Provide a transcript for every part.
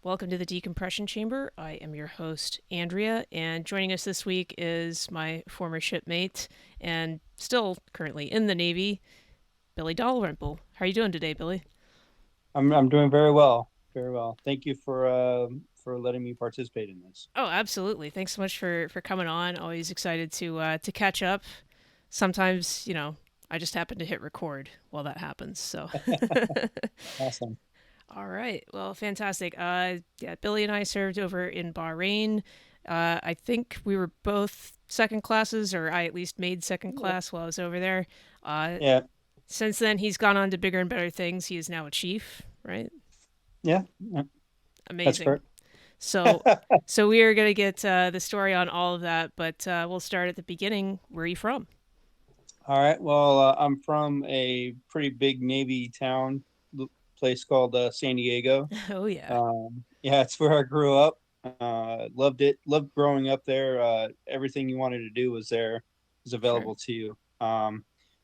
Welcome to the Decompression Chamber. I am your host, Andrea, and joining us this week is my former shipmate and still currently in the Navy, Billy Dalrymple. How are you doing today, Billy? I'm doing very well, very well. Thank you for letting me participate in this. Oh, absolutely. Thanks so much for coming on. Always excited to catch up. Sometimes, I just happen to hit record while that happens. So Awesome. all right. Well, fantastic. Yeah, Billy and I served over in Bahrain. I think we were both second classes, or I at least made second Yeah, class while I was over there. Uh, yeah, since then, he's gone on to bigger and better things. He is now a chief, right? yeah, that's Amazing. correct. So, so we are gonna get the story on all of that, but we'll start at the beginning. Where are you from? All right. Well, I'm from a pretty big Navy town, place called San Diego. Oh yeah, Yeah, it's where I grew up. Loved it. Loved growing up there. Everything you wanted to do was there, was sure. available to you. Of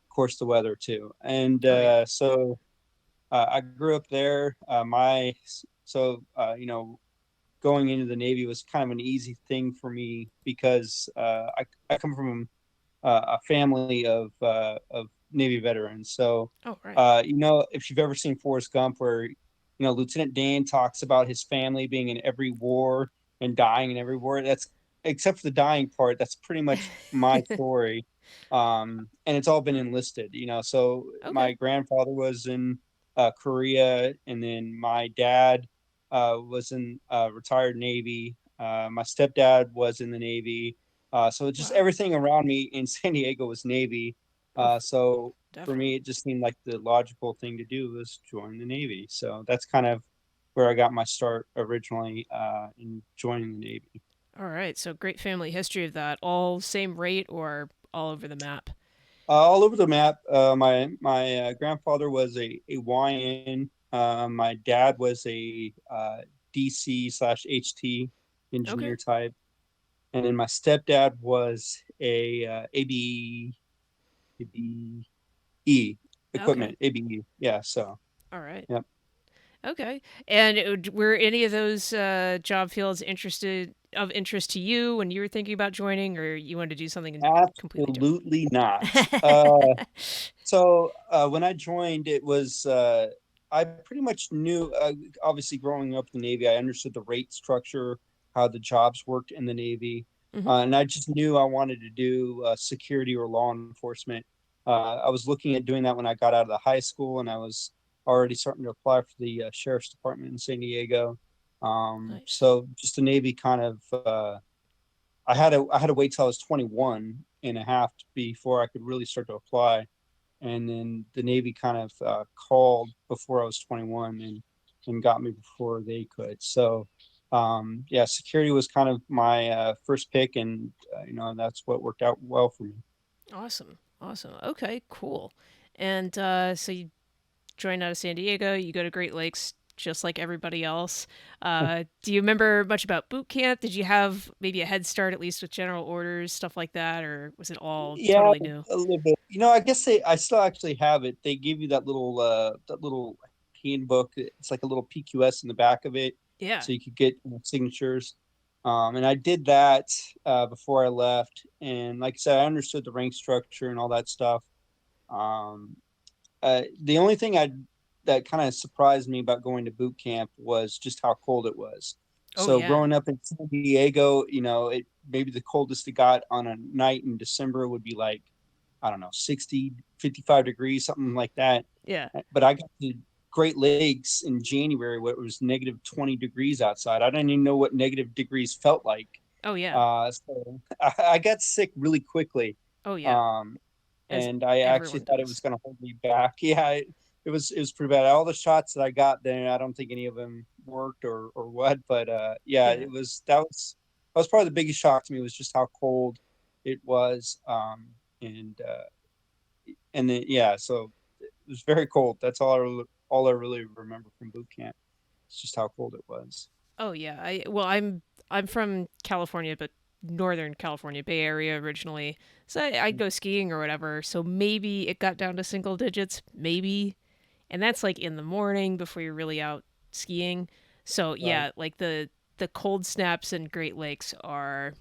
course, the weather too. And Oh yeah. I grew up there. My so going into the Navy was kind of an easy thing for me because I come from a family of Navy veterans. So, Oh right. if you've ever seen Forrest Gump, where Lieutenant Dan talks about his family being in every war and dying in every war, that's except for the dying part. That's pretty much my story, and it's all been enlisted. So Okay. my grandfather was in Korea, and then my dad was in retired Navy. My stepdad was in the Navy. So just Wow. everything around me in San Diego was Navy. Oh, So for me, definitely. it just seemed like the logical thing to do was join the Navy. So that's kind of where I got my start originally in joining the Navy. All right. So great family history of that. All same rate or all over the map? All over the map. My grandfather was a YN. My dad was a DC/HT Okay. engineer type, and then my stepdad was a ABE Okay. equipment, ABE. Yeah, so All right. yep. Okay. And were any of those job fields of interest to you when you were thinking about joining, or you wanted to do something completely different? Absolutely not. When I joined, it was I pretty much knew. Obviously, growing up in the Navy, I understood the rate structure, how the jobs worked in the Navy, Hmm. and I just knew I wanted to do security or law enforcement. I was looking at doing that when I got out of the high school, and I was already starting to apply for the sheriff's department in San Diego. Nice. So just the Navy kind of. I had to wait till I was 21 and a half before I could really start to apply. And then the Navy kind of called before I was 21 and got me before they could. So, yeah, security was kind of my first pick, and that's what worked out well for me. Awesome. Awesome. Okay. Cool. And so you joined out of San Diego. You go to Great Lakes just like everybody else. Do you remember much about boot camp? Did you have maybe a head start at least with general orders, stuff like that, or was it all Yeah, totally new? a little bit. I guess I still actually have it. They give you that little handbook. It's like a little PQS in the back of it, Yeah. so you could get signatures. And I did that before I left. And like I said, I understood the rank structure and all that stuff. Um, the only thing that kind of surprised me about going to boot camp was just how cold it was. Oh So yeah. growing up in San Diego, it maybe the coldest it got on a night in December would be like, I don't know, 60, 55 degrees, something like that. Yeah. But I got to Great Lakes in January where it was negative 20 degrees outside. I didn't even know what negative degrees felt like. Oh yeah. So I got sick really quickly. Oh yeah. Um, As and I actually everyone thought it was does. going to hold me back. Yeah, it was pretty bad. All the shots that I got there, I don't think any of them worked or what. But yeah, Yeah. that was probably the biggest shock to me was just how cold it was. And then yeah, so it was very cold. That's all I really remember from boot camp. It's just how cold it was. Oh yeah. I'm from California, but Northern California, Bay Area originally. So I'd go skiing or whatever. So maybe it got down to single digits, maybe. And that's like in the morning before you're really out skiing. So Right. yeah, like the cold snaps in Great Lakes are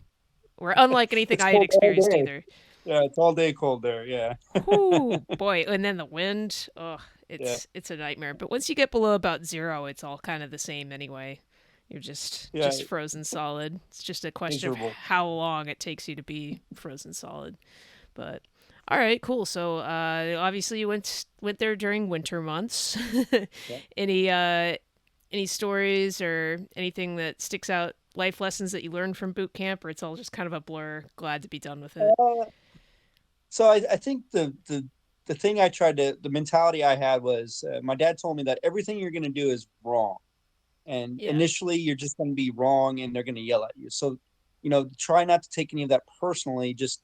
were unlike anything It's I had cold all experienced day. either. Yeah, it's all day cold there. Yeah. Whoo boy, and then the wind, oh, Yeah. it's a nightmare. But once you get below about zero, it's all kind of the same anyway. You're Yeah. just frozen solid. It's just a question of Miserable. how long it takes you to be frozen solid. But all right, cool. So obviously you went there during winter months. Yeah. any any stories or anything that sticks out? Life lessons that you learned from boot camp, or it's all just kind of a blur. Glad to be done with it. Uh, so I think the thing I tried to the mentality I had was my dad told me that everything you're going to do is wrong, and Yeah, initially you're just going to be wrong, and they're going to yell at you. So, try not to take any of that personally. Just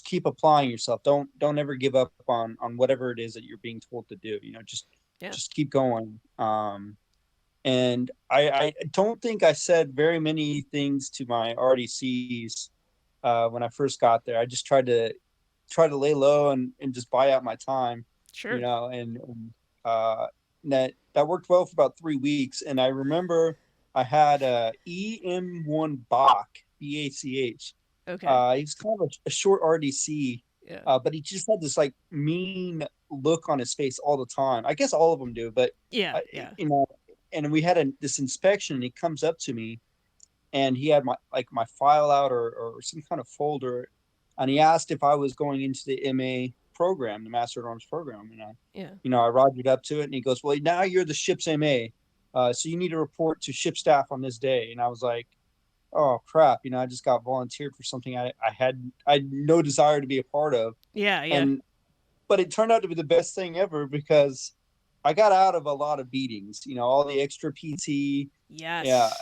keep applying yourself. Don't ever give up on whatever it is that you're being told to do. yeah, Just keep going. And I don't think I said very many things to my RDCs when I first got there. I just tried to lay low and just buy out my time, sure. and uh, that worked well for about 3 weeks. And I remember I had a EM1 Bach, BACH. Okay. He was kind of a short RDC, Yeah. but he just had this like mean look on his face all the time. I guess all of them do, but Yeah, uh, yeah. you know, and we had this inspection, and he comes up to me, and he had my file out, or some kind of folder, and he asked if I was going into the MA program, the Master at Arms program, and Yeah. I rogered up to it, and he goes, "Well, now you're the ship's MA, so you need to report to ship staff on this day." And I was like, "Oh crap!" I just got volunteered for something I had no desire to be a part of, Yeah, yeah. and but it turned out to be the best thing ever because I got out of a lot of beatings. All the extra PT, yeah, Yes.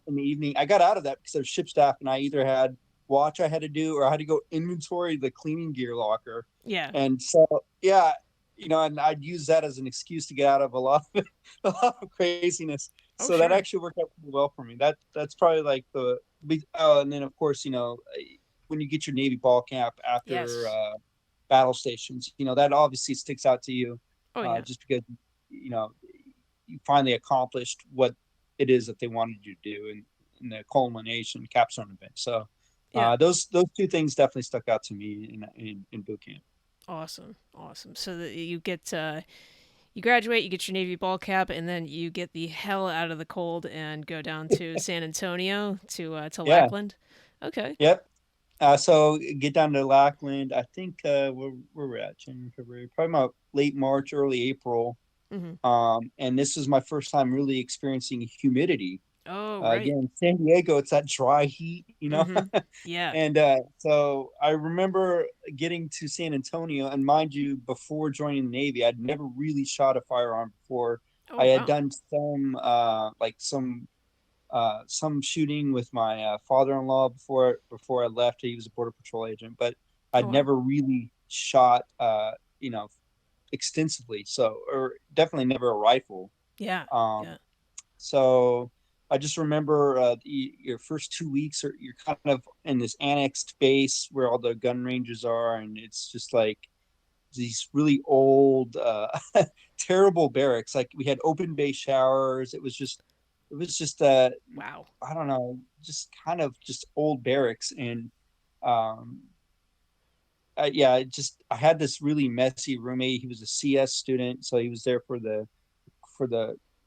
in the evening. I got out of that because of ship staff, and I either had watch I had to do, or I had to go inventory the cleaning gear locker. Yeah. And so, yeah, and I'd use that as an excuse to get out of a lot of a lot of craziness. Oh, So that sure. actually worked out pretty well for me. That's probably like and then of course, when you get your Navy ball cap after Yes. battle stations, that obviously sticks out to you, Oh, yeah. just because you know you finally accomplished what it is that they wanted you to do in the culmination capstone event. So Yeah. those two things definitely stuck out to me in boot camp. Awesome. Awesome. So that you get you graduate, you get your Navy ball cap, and then you get the hell out of the cold and go down to San Antonio to Yeah. Lackland. Okay. Yep. So get down to Lackland. I think where we're at, January, February, probably about late March, early April. Mhm. And this is my first time really experiencing humidity. Oh, right. Again, San Diego, it's that dry heat. Mhm. Yeah. And so I remember getting to San Antonio, and mind you, before joining the Navy, I'd never really shot a firearm before. Oh, I had wow. done some shooting with my father-in-law before I left. He was a border patrol agent, but Oh, I'd wow. never really shot, extensively. So, or definitely never a rifle. Yeah. Um, Yeah. so I just remember your first 2 weeks, are you're kind of in this annexed base where all the gun ranges are, and it's just like these really old, terrible barracks. Like we had open bay showers. It was just Wow. I don't know, just kind of just old barracks, and um, yeah, I had this really messy roommate. He was a CS student, so he was there for the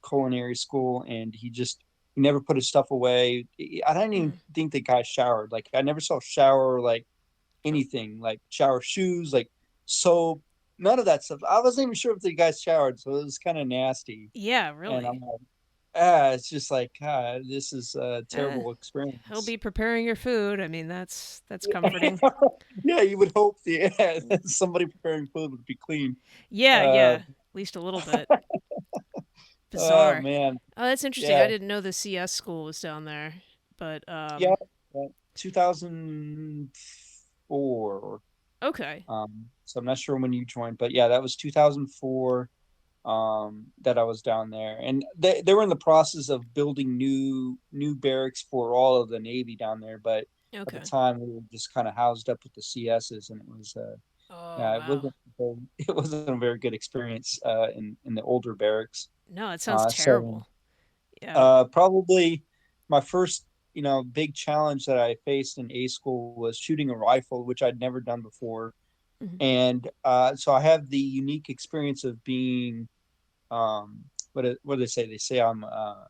culinary school, and he never put his stuff away. I don't even Mm. think the guy showered. Like I never saw shower like Oh, anything, like shower shoes, like soap, none of that stuff. I wasn't even sure if the guy showered, so it was kind of nasty. yeah, And I'm really. like, it's just like, God, this is a Eh, terrible he'll experience. be preparing your food. I mean, that's comforting. Yeah, you would hope somebody preparing food would be clean. Yeah, Uh, yeah. At least a little bit. oh Bizarre. man, Oh, that's interesting. yeah, I didn't know the CS school was down there. But yeah, 2004. okay. So I'm not sure when you joined, but yeah, that was 2004, that I was down there, and they were in the process of building new barracks for all of the Navy down there, but at the Okay. time we were just kind of housed up with the CSs, and it was Oh, yeah, wow. it wasn't a very good experience in the older barracks. No, it sounds So terrible. Yeah. Probably my first, big challenge that I faced in A school was shooting a rifle, which I'd never done before. Mhm. And so I have the unique experience of being, what do they say? They say I'm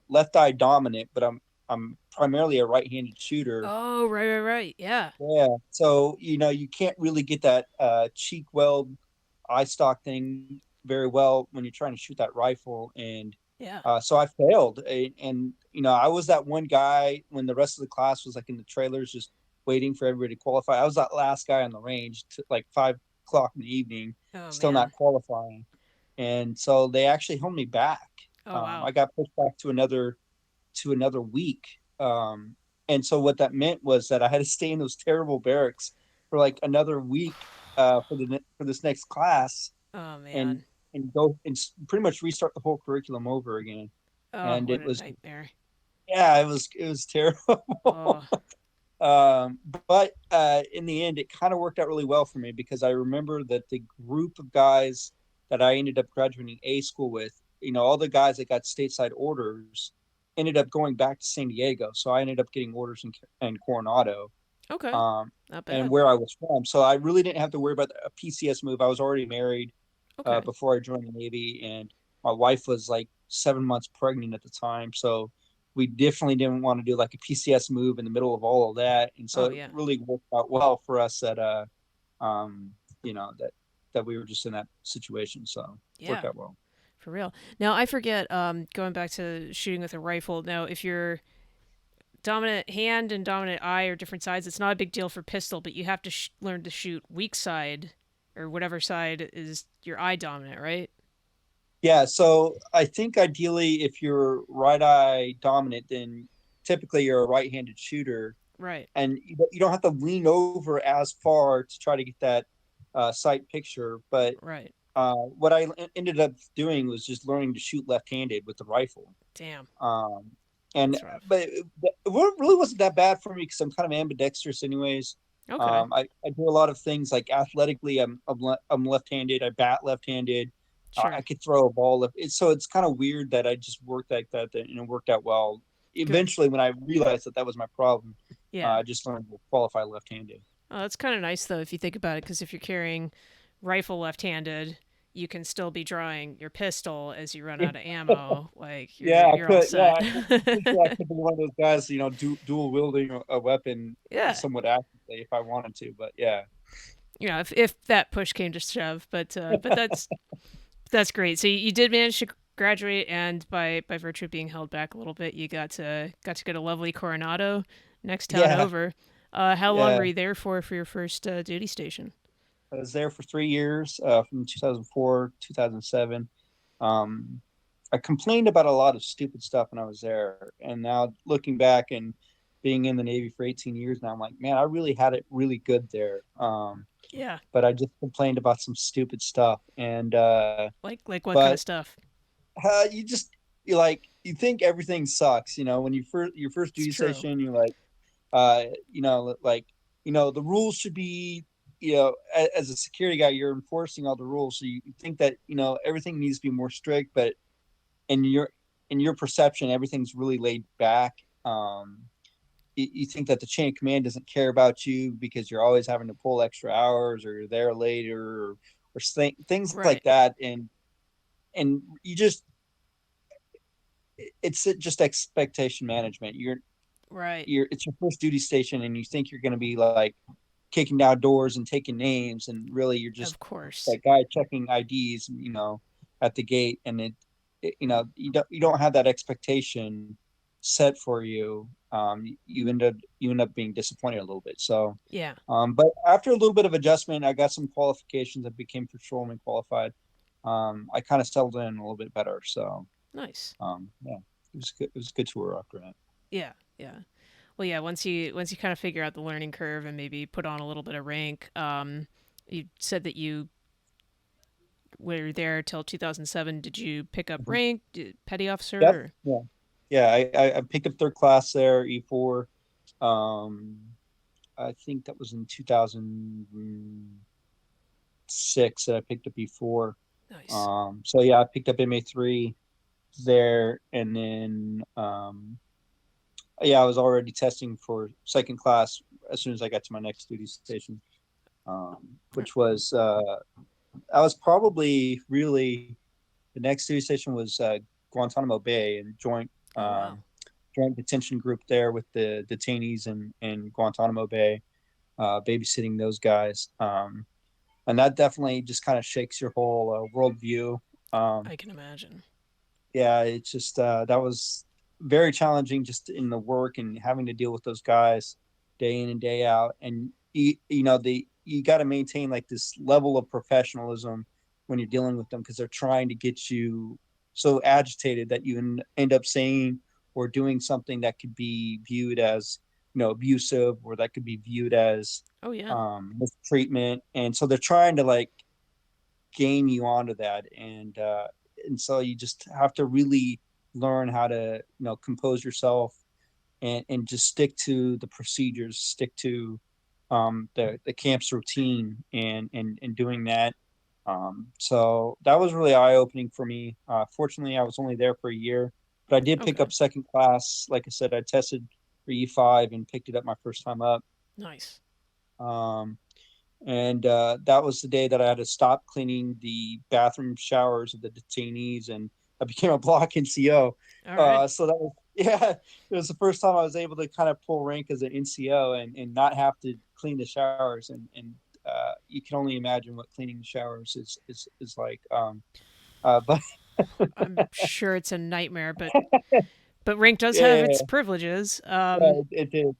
left eye dominant, but I'm primarily a right-handed shooter. Oh, right, right, right. Yeah. Yeah. So, you can't really get that cheek weld eye stock thing very well when you're trying to shoot that rifle. And Yeah. so I failed. And, I was that one guy when the rest of the class was like in the trailers just waiting for everybody to qualify. I was that last guy on the range to like 5 o'clock in the evening, Oh still not man. qualifying. And so they actually held me back. Oh wow. I got pushed back to another week. And so what that meant was that I had to stay in those terrible barracks for like another week for this next class, Oh and man. go and pretty much restart the whole curriculum over again. Oh, And what it a was, nightmare. yeah, it was terrible. Oh, um, but in the end, it kind of worked out really well for me because I remember that the group of guys that I ended up graduating A school with, all the guys that got stateside orders ended up going back to San Diego. So I ended up getting orders in Coronado, okay. um, Not and bad. where I was from. So I really didn't have to worry about a PCS move. I was already married Okay. before I joined the Navy, and my wife was like 7 months pregnant at the time. So we definitely didn't want to do like a PCS move in the middle of all of that, and so Oh it yeah. really worked out well for us that um, that we were just in that situation. So it Yeah. worked out well. For real. Now I forget. Going back to shooting with a rifle. Now, if your dominant hand and dominant eye are different sides, it's not a big deal for pistol, but you have to learn to shoot weak side, or whatever side is your eye dominant, right? Yeah, so I think ideally, if you're right eye dominant, then typically you're a right-handed shooter, Right. and you don't have to lean over as far to try to get that sight picture. But Right. what I ended up doing was just learning to shoot left-handed with the rifle. Damn. Um, and That's rough. but it really wasn't that bad for me because I'm kind of ambidextrous, anyways. Okay. I do a lot of things like athletically. I'm left-handed. I bat left-handed. I Sure. could throw a ball. So it's kind of weird that I just worked like that, and it worked out well. Good. Eventually, when I realized that was my problem, Yeah. I just learned to qualify left-handed. Oh, that's kind of nice though, if you think about it, because if you're carrying rifle left-handed, you can still be drawing your pistol as you run out of ammo. Like you're Yeah, I you're all could. set. Yeah, essentially, I could be one of those guys, dual wielding a weapon Yeah. somewhat actively if I wanted to. But yeah, If that push came to shove, but that's great. So you did manage to graduate, and by virtue of being held back a little bit, you got to go to lovely Coronado, next town yeah, over. How long yeah. were you there for your first duty station? I was there for 3 years, from 2004 2007. Um, I complained about a lot of stupid stuff when I was there, and now looking back and being in the Navy for 18 years now, I'm like, man, I really had it really good there. Yeah, But I just complained about some stupid stuff, and like what kind of but stuff? you just you think everything sucks, when your first It's duty true. station, you're like, like, the rules should be, as a security guy, you're enforcing all the rules, so you think that everything needs to be more strict, but in your perception, everything's really laid back. You think that the chain of command doesn't care about you because you're always having to pull extra hours, or you're there later, or things like Right, that, and you just it's just expectation management. right. It's your first duty station, and you think you're going to be like kicking down doors and taking names, and really you're just Of course. that guy checking IDs, at the gate, and you don't have that expectation set for you. You end up being disappointed a little bit. So, Yeah. but after a little bit of adjustment, I got some qualifications. I became patrolman qualified. I kind of settled in a little bit better. So, Nice. yeah, it was good. It was a good tour after that. Yeah. Yeah. Well, yeah. Once you kind of figure out the learning curve and maybe put on a little bit of rank, you said that you were there till 2007. Did you pick up Mhm. rank, petty Yep. officer? Or? Yeah. Yeah. I picked up third class there, E4. Um, I think that was in 2006 that I picked up E4. Nice. So yeah, I picked up MA3. there, and then yeah, I was already testing for second class as soon as I got to my next duty station, which was I was probably really the next duty station was Guantanamo Bay and Oh wow. joint detention group there with the detainees in Guantanamo Bay, babysitting those guys. And that definitely just kind of shakes your whole worldview. Um, I can imagine. yeah, it's just that was very challenging just in the work and having to deal with those guys day in and day out. And you know, you got to maintain like this level of professionalism when you're dealing with them because they're trying to get you so agitated that you end up saying or doing something that could be viewed as, you know, abusive, or that could be viewed as Oh yeah. mistreatment. And so they're trying to like game you onto that, and so you just have to really learn how to, you know, compose yourself and just stick to the procedures, stick to the camp's routine, and doing that. So that was really eye opening for me. Fortunately, I was only there for a year, but I did pick Okay. up second class. Like I said, I tested for E5 and picked it up my first time up. Nice. Um, and that was the day that I had to stop cleaning the bathroom showers of the detainees, and I became a block NCO. All right. So that was yeah, it was the first time I was able to kind of pull rank as an NCO and not have to clean the showers, and you can only imagine what cleaning the showers is like. But I'm sure it's a nightmare, but rank does have yeah, its privileges. yeah, it did.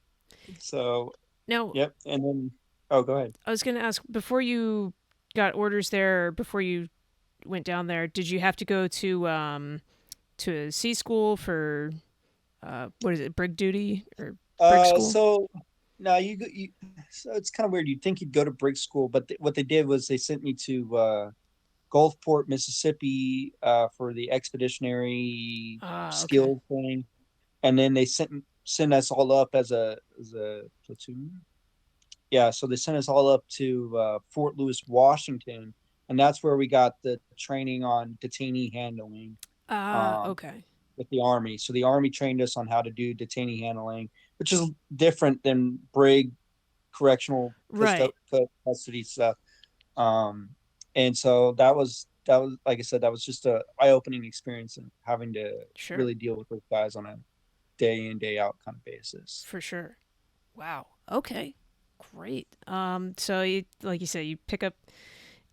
So Now yep, and then oh, go ahead. I was going to ask, before you got orders there, or before you went down there, did you have to go to a sea school for what is it, brig duty or brig school? So no, so it's kind of weird. You'd think you'd go to brig school, but what they did was they sent me to Gulfport, Mississippi, for the expeditionary Ah, okay. skill thing, and then they sent us all up as a platoon. Yeah, so they sent us all up to Fort Lewis, Washington, and that's where we got the training on detainee handling. Ah, Um, okay. with the Army. So the Army trained us on how to do detainee handling, which is different than brig correctional Right. custody stuff. Um, and so that was like I said, that was just a eye opening experience and having to Sure. really deal with those guys on a day in day out kind of basis. For sure. Wow. Okay. Great. So you, like you said, you pick up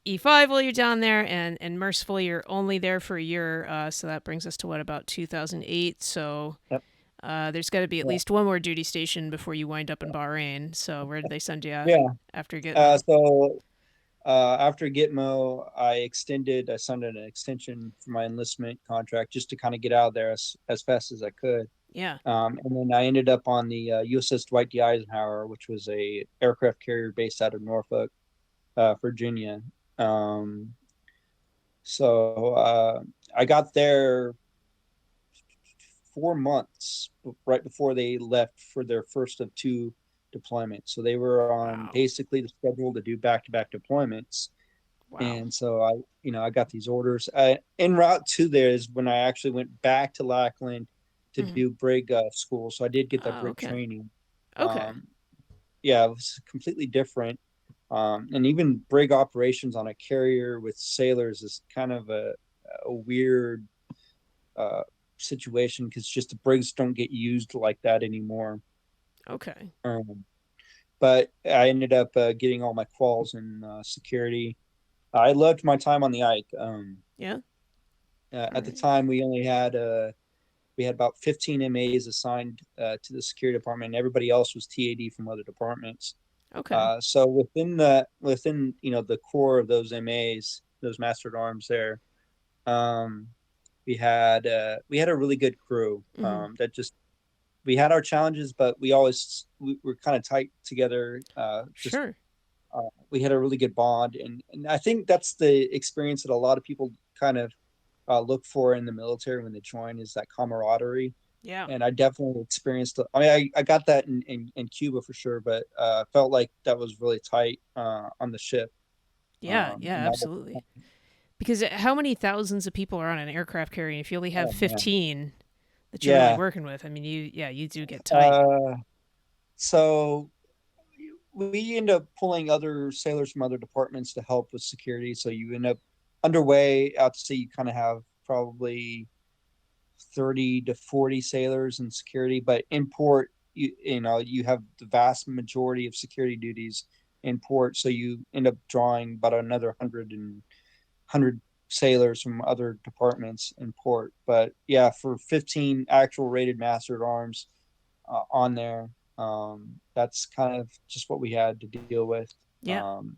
E5 while you're down there, and mercifully you're only there for a year. So that brings us to what, about 2008. So Yep. there's got to be at Yeah. least one more duty station before you wind up in Bahrain. So where did they send you Yeah. after Uh, Gitmo? so after Gitmo, I signed an extension for my enlistment contract just to kind of get out of there as fast as I could. Yeah. And then I ended up on the USS Dwight D. Eisenhower, which was a aircraft carrier based out of Norfolk, Virginia. Um, so I got there 4 months right before they left for their first of two deployments. So they were on Wow. basically the schedule to do back to back deployments. Wow. And so I got these orders. En route to there is when I actually went back to Lackland to Hmm. do brig school. So I did get that Oh, brig okay. training. Okay. Um, yeah, it was completely different. And even brig operations on a carrier with sailors is kind of a weird uh, situation because just the brigs don't get used like that anymore. Okay. Um, but I ended up getting all my quals in security. I loved my time on the Ike. Yeah. All At the right. time, we had about 15 MAs assigned to the security department, and everybody else was TAD from other departments. Okay. So within the core of those MAs, those master at arms there, um, we had a really good crew Hmm. that just we had our challenges, but we were kind of tight together. Just Sure. we had a really good bond, and I think that's the experience that a lot of people kind of look for in the military when they join is that camaraderie. Yeah. And I definitely experienced. I mean, I got that in Cuba for sure, but felt like that was really tight on the ship. Yeah. Yeah. And that was Absolutely. Because how many thousands of people are on an aircraft carrier? If you only have Oh man. 15 that you're really Yeah. working with, I mean, you do get tight. Uh, so we end up pulling other sailors from other departments to help with security. So you end up underway out to sea. You kind of have probably 30 to 40 sailors in security, but in port, you have the vast majority of security duties in port. So you end up drawing about another 100 sailors from other departments in port. But yeah, for 15 actual rated master at arms on there, that's kind of just what we had to deal with. Yeah. Um,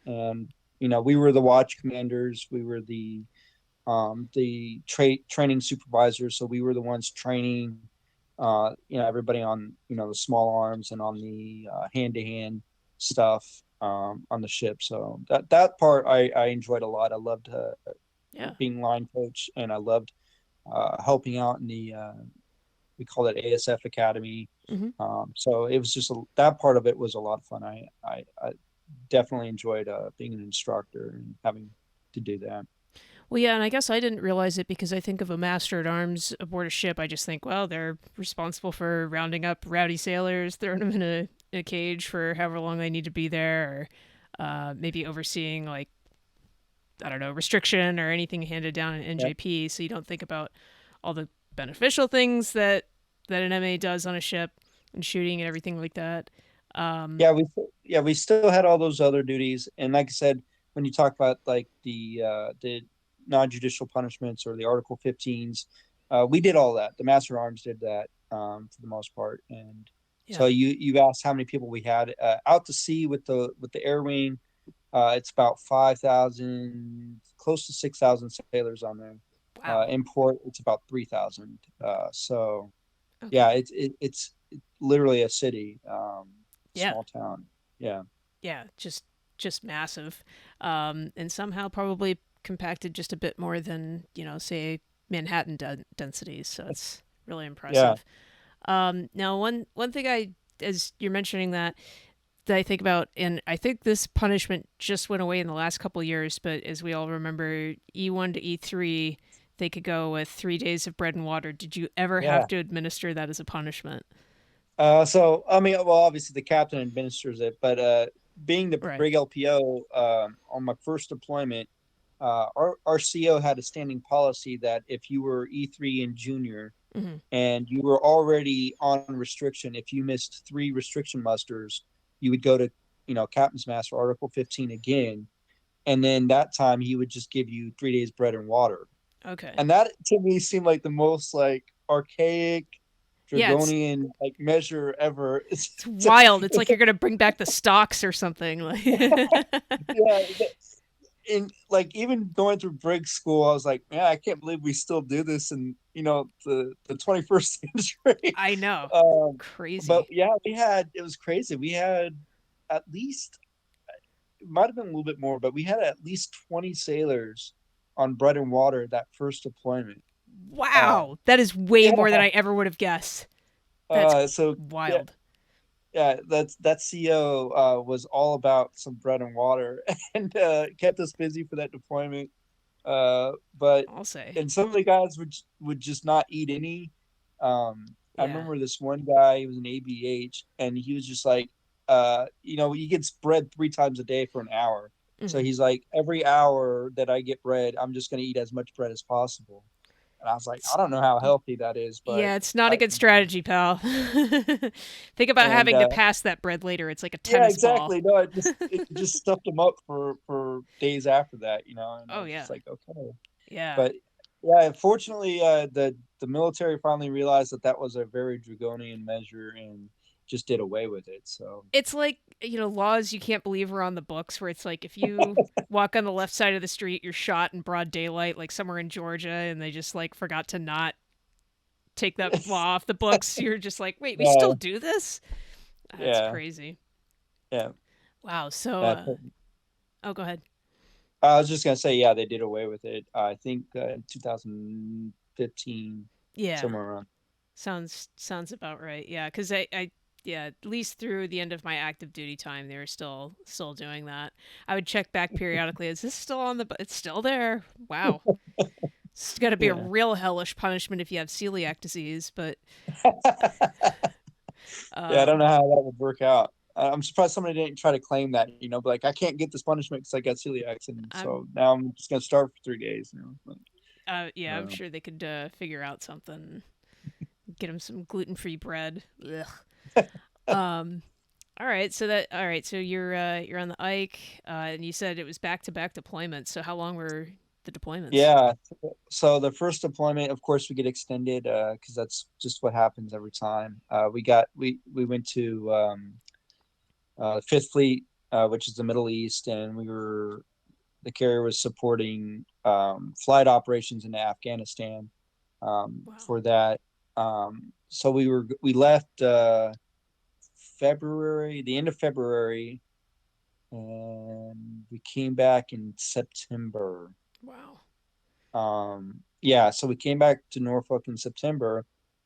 and we were the watch commanders. We were the training supervisors. So we were the ones training, everybody on, the small arms and on the hand to hand stuff on the ship. So that part I enjoyed a lot. I loved Yeah. being line coach, and I loved helping out in the we call it ASF Academy. Hmm. So it was just that part of it was a lot of fun. I definitely enjoyed being an instructor and having to do that. Well, yeah, and I guess I didn't realize it because I think of a master at arms aboard a ship. I just think, well, they're responsible for rounding up rowdy sailors, throwing them in a cage for however long they need to be there, or maybe overseeing, like, I don't know, restriction or anything handed down in Yeah, NJP. So you don't think about all the beneficial things that an MA does on a ship and shooting and everything like that. Um, we still had all those other duties, and like I said, when you talk about like the non-judicial punishments or the Article 15s, we did all that. The Master at Arms did that for the most part, and yeah. so you asked how many people we had out to sea with the air wing. It's about 5,000, close to 6,000 sailors on there. Wow. In port, it's about 3,000. So yeah, Okay. it's literally a city, Yeah. small town. Yeah, Yeah. Just massive, and somehow probably compacted just a bit more than say Manhattan densities. So it's really yeah, impressive. Now, one thing as you're mentioning that I think about, and I think this punishment just went away in the last couple of years, but as we all remember, E1 to E3, they could go with 3 days of bread and water. Did you ever have yeah. to administer that as a punishment? So I mean, well, obviously the captain administers it, but being the Right. brig LPO on my first deployment, our CO had a standing policy that if you were E3 and junior Hmm. and you were already on restriction, if you missed three restriction musters, you would go to captain's master Article 15 again, and then that time he would just give you 3 days bread and water. Okay. And that to me seemed like the most like archaic Yeah, draconian like measure ever. it's wild. It's like you're gonna bring back the stocks or something. Like, Yeah, in like even going through brig school, I was like, man, I can't believe we still do this in the 21st century. I know, um, but crazy. yeah, it was crazy. We had at least, it might have been a little bit more, but we had at least 20 sailors on bread and water that first deployment. Uh, Wow, that is way yeah, more than I ever would have guessed. That's so yeah, wild. yeah, that CO was all about some bread and water and kept us busy for that deployment. But I'll say. and some of the guys would just not eat any. I Yeah. remember this one guy. He was an ABH, and he was just like, he gets bread 3 times a day for an hour. So Hmm. he's like, every hour that I get bread, I'm just going to eat as much bread as possible. And I was like, I don't know how healthy that is, but Yeah, it's not a I good strategy, pal. Think about and having to pass that bread later. It's like a yeah, tennis ball. exactly. No, it just stuffed him up for days after that, and I Oh was yeah. just like, okay. Yeah. But yeah, unfortunately, the military finally realized that that was a very draconian measure and just did away with it. So It's like, laws you can't believe are on the books where it's like if you walk on the left side of the street, you're shot in broad daylight, like somewhere in Georgia, and they just like forgot to not take that law off the books. You're just like, wait, we still yeah, do this? That's yeah, crazy. yeah. Wow. So, Uh, oh, go ahead. I was just gonna say, yeah, they did away with it. I think in 2015, Yeah. somewhere around. Sounds about right. Yeah, because yeah, at least through the end of my active duty time, they were still doing that. I would check back periodically. Is this still on the? It's still there. Wow. It's got to be a Yeah. real hellish punishment if you have celiac disease, but Yeah, I don't um, know how that would work out. I'm surprised somebody didn't try to claim that, but like I can't get this punishment because I got celiac, and I'm so now I'm just gonna starve for 3 days. yeah, I'm Um, sure they could figure out something. Get them some gluten-free bread. Ugh. Um, all right. So you're on the Ike, and you said it was back-to-back deployments. So how long were the deployments? yeah. So the first deployment, of course, we get extended because that's just what happens every time. We went to Fifth Fleet, which is the Middle East, and the carrier was supporting flight operations in Afghanistan Wow. for that. So we left the end of February, and we came back in September. Wow. Yeah, so we came back to Norfolk in September,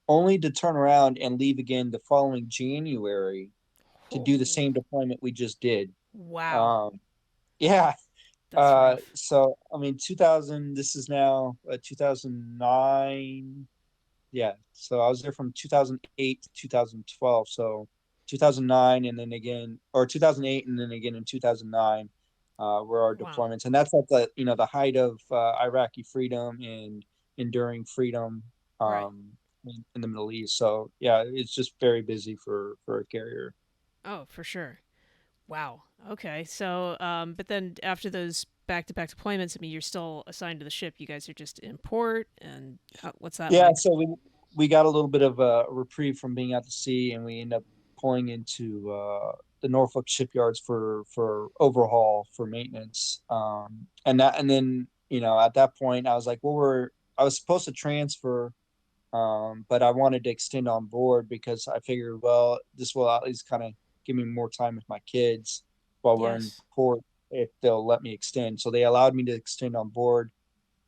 only to turn around and leave again the following January to do the Oh, same deployment we just did. wow. Um, yeah, That's rough. so I mean, 2000. This is now 2009. Yeah, so I was there from 2008 to 2012. So 2009, and then again, or 2008, and then again in 2009, were our Wow. deployments, and that's at the height of Iraqi freedom and enduring freedom Right. in the Middle East. So yeah, it's just very busy for a carrier. Oh, for sure. Wow. Okay. So, but then after those back-to-back deployments, I mean, you're still assigned to the ship. You guys are just in port, and what's that Yeah, like? so we got a little bit of a reprieve from being out to sea, and we end up pulling into the Norfolk shipyards for overhaul for maintenance. And then at that point I was like, well, I was supposed to transfer, but I wanted to extend on board because I figured, well, this will at least kind of give me more time with my kids while we're in Yes. port if they'll let me extend. So they allowed me to extend on board.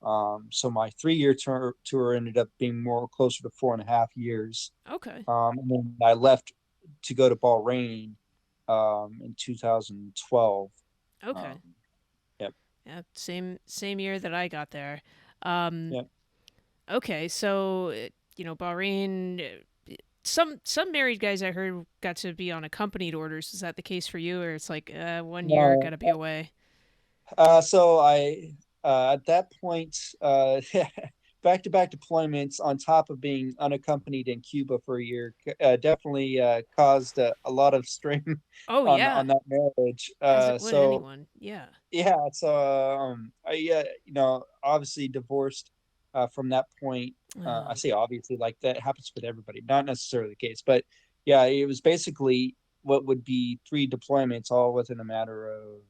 So my 3 year tour ended up being more closer to 4.5 years. Okay. And then I left to go to Bahrain in 2012. Okay. Um, yep, Yeah. Same year that I got there. Um, yep. okay. So, Bahrain. Some married guys I heard got to be on accompanied orders. Is that the case for you, or it's like 1 year got No, to be away? so I at that point, back to back deployments on top of being unaccompanied in Cuba for a year definitely caused a lot of strain Oh on yeah, that marriage. as it would So anyone. Yeah. yeah, so I obviously divorced from that point. I Oh, say obviously, like that happens with everybody, not necessarily the case, but yeah, it was basically what would be 3 deployments all within a matter of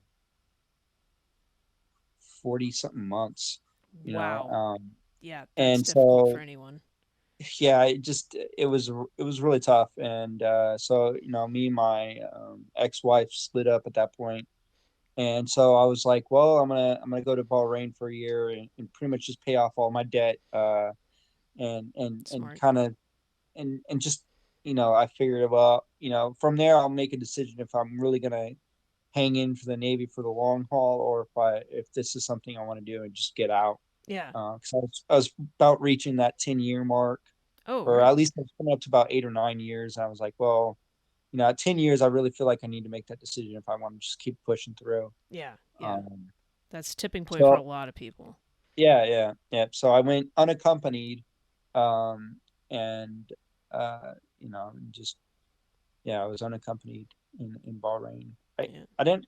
40 something months, you know. wow. Yeah, that's And difficult for so anyone. yeah, it was really tough, and so me and my ex-wife split up at that point. And so I was like, well, I'm gonna go to Bahrain for a year and pretty much just pay off all my debt, and Smart. kind of and just I figured, well, from there I'll make a decision if I'm really gonna hang in for the Navy for the long haul, or if this is something I want to do and just get out. Yeah. Because I was about reaching that 10 year mark, Oh or right. at least I was coming up to about 8 or 9 years. And I was like, well, at 10 years, I really feel like I need to make that decision if I want to just keep pushing through. Yeah. Yeah. Um, That's tipping point for a so lot of people. yeah, yeah, yeah. So I went unaccompanied, and just yeah, I was unaccompanied in Bahrain. I Yeah. I didn't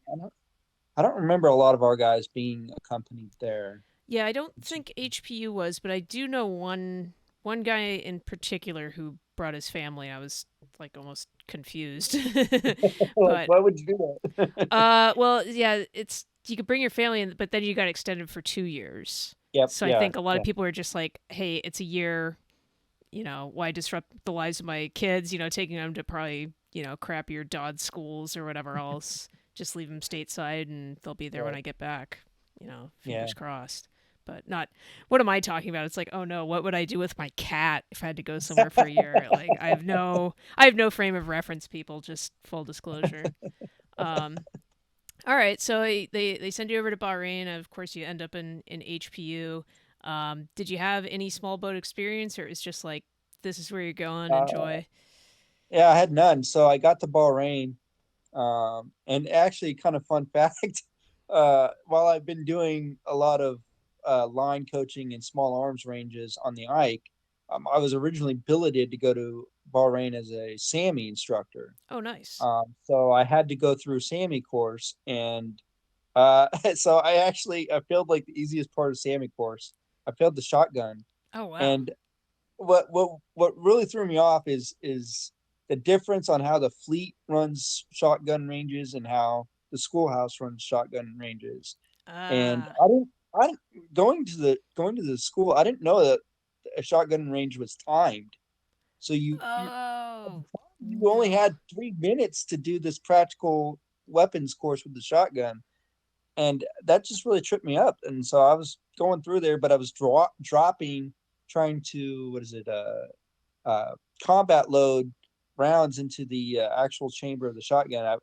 I don't remember a lot of our guys being accompanied there. Yeah, I don't think HPU was, but I do know one guy in particular who brought his family. I was like almost confused. Like, But why would you do that? well, yeah, it's you could bring your family in, but then you got extended for 2 years. Yep, So I yeah, think a lot of yeah, people are just like, hey, it's a year, why disrupt the lives of my kids, taking them to probably, crappier Dodd schools or whatever else. Just leave them stateside and they'll be there when right, I get back, yeah. fingers crossed. but not. What am I talking about? It's like, oh no, what would I do with my cat if I had to go somewhere for a year? Like, I have no frame of reference. People, just full disclosure. Um, all right, so they send you over to Bahrain. And of course, you end up in HPU. Did you have any small boat experience, or it was just like this is where you're going? Uh, Enjoy. yeah, I had none. So I got to Bahrain. And actually, kind of fun fact, while I've been doing a lot of line coaching and small arms ranges on the Ike, I was originally billeted to go to Bahrain as a SAMI instructor. Oh, nice. So I had to go through SAMI course, and so I failed like the easiest part of SAMI course. I failed the shotgun, Oh, wow. and what really threw me off is the difference on how the fleet runs shotgun ranges and how the schoolhouse runs shotgun ranges. And Ah. I didn't going to the school. I didn't know that a shotgun range was timed. So Oh you only no. had 3 minutes to do this practical weapons course with the shotgun, and that just really tripped me up. And so I was going through there, but I was dropping, trying to what is it, uh, combat load rounds into the actual chamber of the shotgun.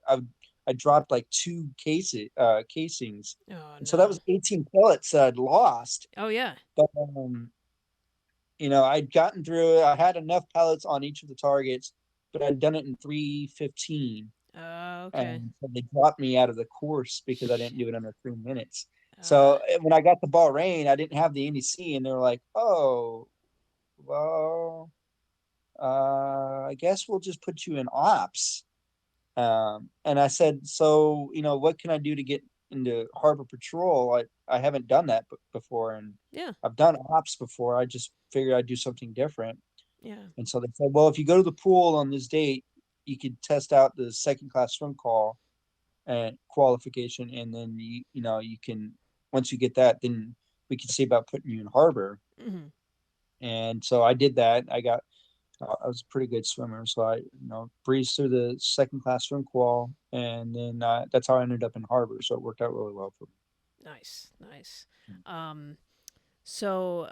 I dropped like casings, Oh and so that no. was 18 pellets that I'd lost. Oh yeah. But I'd gotten through it. I had enough pellets on each of the targets, but I'd done it in 3:15, Okay. and so they dropped me out of the course because I didn't do it under 3 minutes. Uh, So when I got to Bahrain, I didn't have the NEC, and they were like, "Oh, well, I guess we'll just put you in ops." And I said, "So, what can I do to get into harbor patrol? I haven't done that before, and yeah. I've done ops before. I just figured I'd do something different." Yeah. And so they said, "Well, if you go to the pool on this date, you could test out the second class swim call and qualification, and then you can, once you get that, then we can see about putting you in harbor." Hmm. And so I did that. I was a pretty good swimmer, so I breezed through the second class swim qual, and then that's how I ended up in harbor. So it worked out really well for Nice. Nice. Um. So,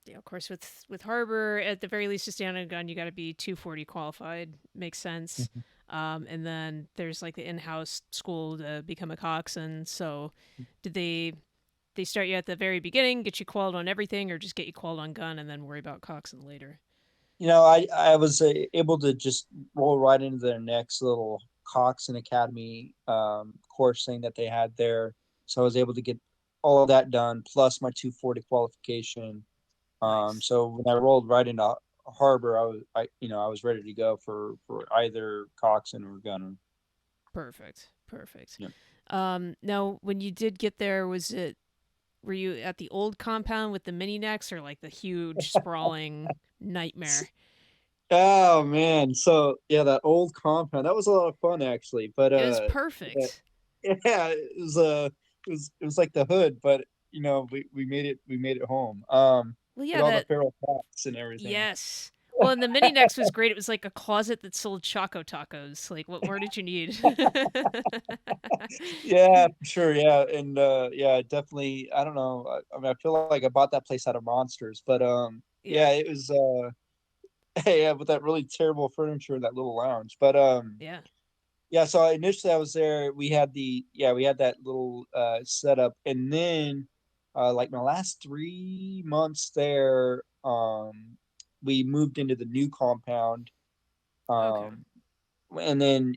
yeah, of course, with Harbor, at the very least, to stay on a gun, you got to be 240 qualified. Makes sense. me. And then there's like the in-house school to become a coxswain. So, did they start you at the very beginning, get you qualified on everything, or just get you qualified on gun and then worry about coxswain later? I was able to just roll right into their next little Cox and Academy course thing that they had there. So I was able to get all of that done, plus my 240 qualification. Nice. So when I rolled right into Harbor, I was ready to go for either coxswain or gunner. Perfect. Perfect. Yeah. Now, when you did get there, were you at the old compound with the mini necks or like the huge sprawling nightmare? Oh man, so yeah, that old compound that was a lot of fun actually. But It was yeah, perfect. yeah, it was like the hood, but we made it home. Well, With yeah, all the that feral cats and everything. yes. Well, and the mini necks was great. It was like a closet that sold Choco Tacos. Like, what more did you need? Yeah, for sure. Yeah, and yeah, definitely. I don't know. I mean, I feel like I bought that place out of Monsters, but Yeah, yeah, it was yeah, with that really terrible furniture in that little lounge. But yeah. yeah, so initially I was there. We had that little setup, and then like my last 3 months there, we moved into the new compound, Okay. um, and then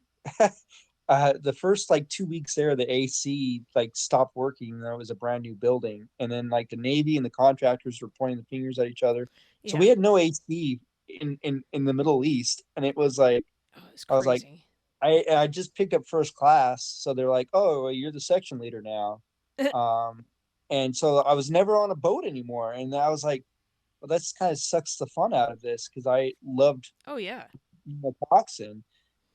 the first like 2 weeks there, the AC like stopped working. And it was a brand new building, and then like the Navy and the contractors were pointing the fingers at each other. So we Yeah. had no AC in the Middle East, and it was like Oh, it was I was like crazy. I just picked up first class, so they're like, "Oh, well, you're the section leader now," um, and so I was never on a boat anymore. And I was like, "Well, that's kind of sucks the fun out of this because I loved Oh yeah. boxing,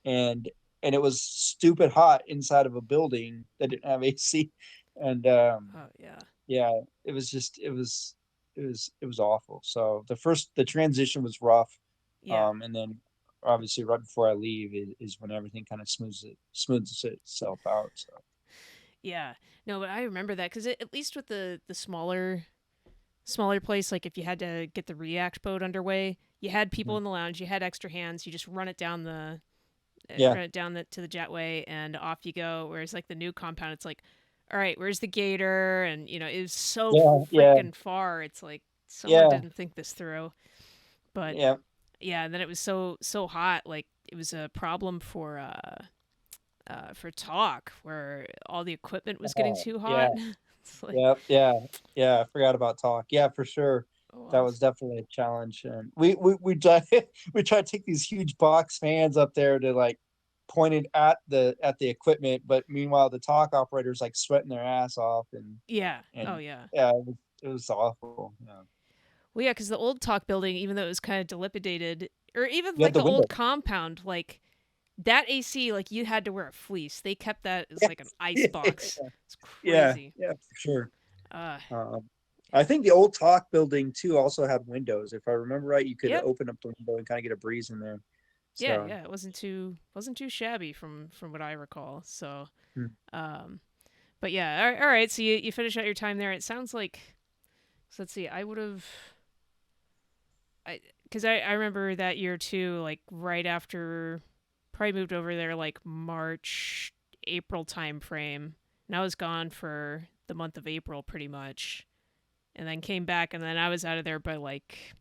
and it was stupid hot inside of a building that didn't have AC, and Oh yeah. yeah, it was awful. So the transition was rough, Yeah. and then obviously right before I leave is when everything kind of smooths itself out. So Yeah. No, but I remember that because at least with the smaller place, like if you had to get the React boat underway, you had people Mhm. in the lounge, you had extra hands, you just run it down the Yeah, run it down to the jetway, and off you go. Whereas like the new compound, it's like, all right, where's the gator? And it was so yeah, yeah, freaking far. It's like someone yeah, didn't think this through. But yeah. yeah, and then it was so hot, like it was a problem for talk where all the equipment was getting Oh, too yeah, hot. It's like, yeah, yeah, yeah. I forgot about talk. Yeah, for sure. oh That well. was definitely a challenge. And we try we try to take these huge box fans up there to like point it at the equipment, but meanwhile the talk operator's like sweating their ass off Yeah. Oh and yeah. yeah, it was awful. Yeah. Well, yeah, because the old talk building, even though it was kind of dilapidated, or even You had like the the window. old compound, like that AC, like you had to wear a fleece. They kept that as like an ice box. It's Yeah, crazy. yeah, for sure. Uh, Um, I yeah. think the old talk building too also had windows. If I remember right, you could Yep. open up the window and kind of get a breeze in there. Yeah, So, yeah. It wasn't too shabby from what I recall. So, hmm. um, but yeah. All right. So you finish out your time there. It sounds like. So let's see. I would have. I remember that year too. Like right after, probably moved over there like March, April time frame, and I was gone for the month of April pretty much, and then came back, and then I was out of there by like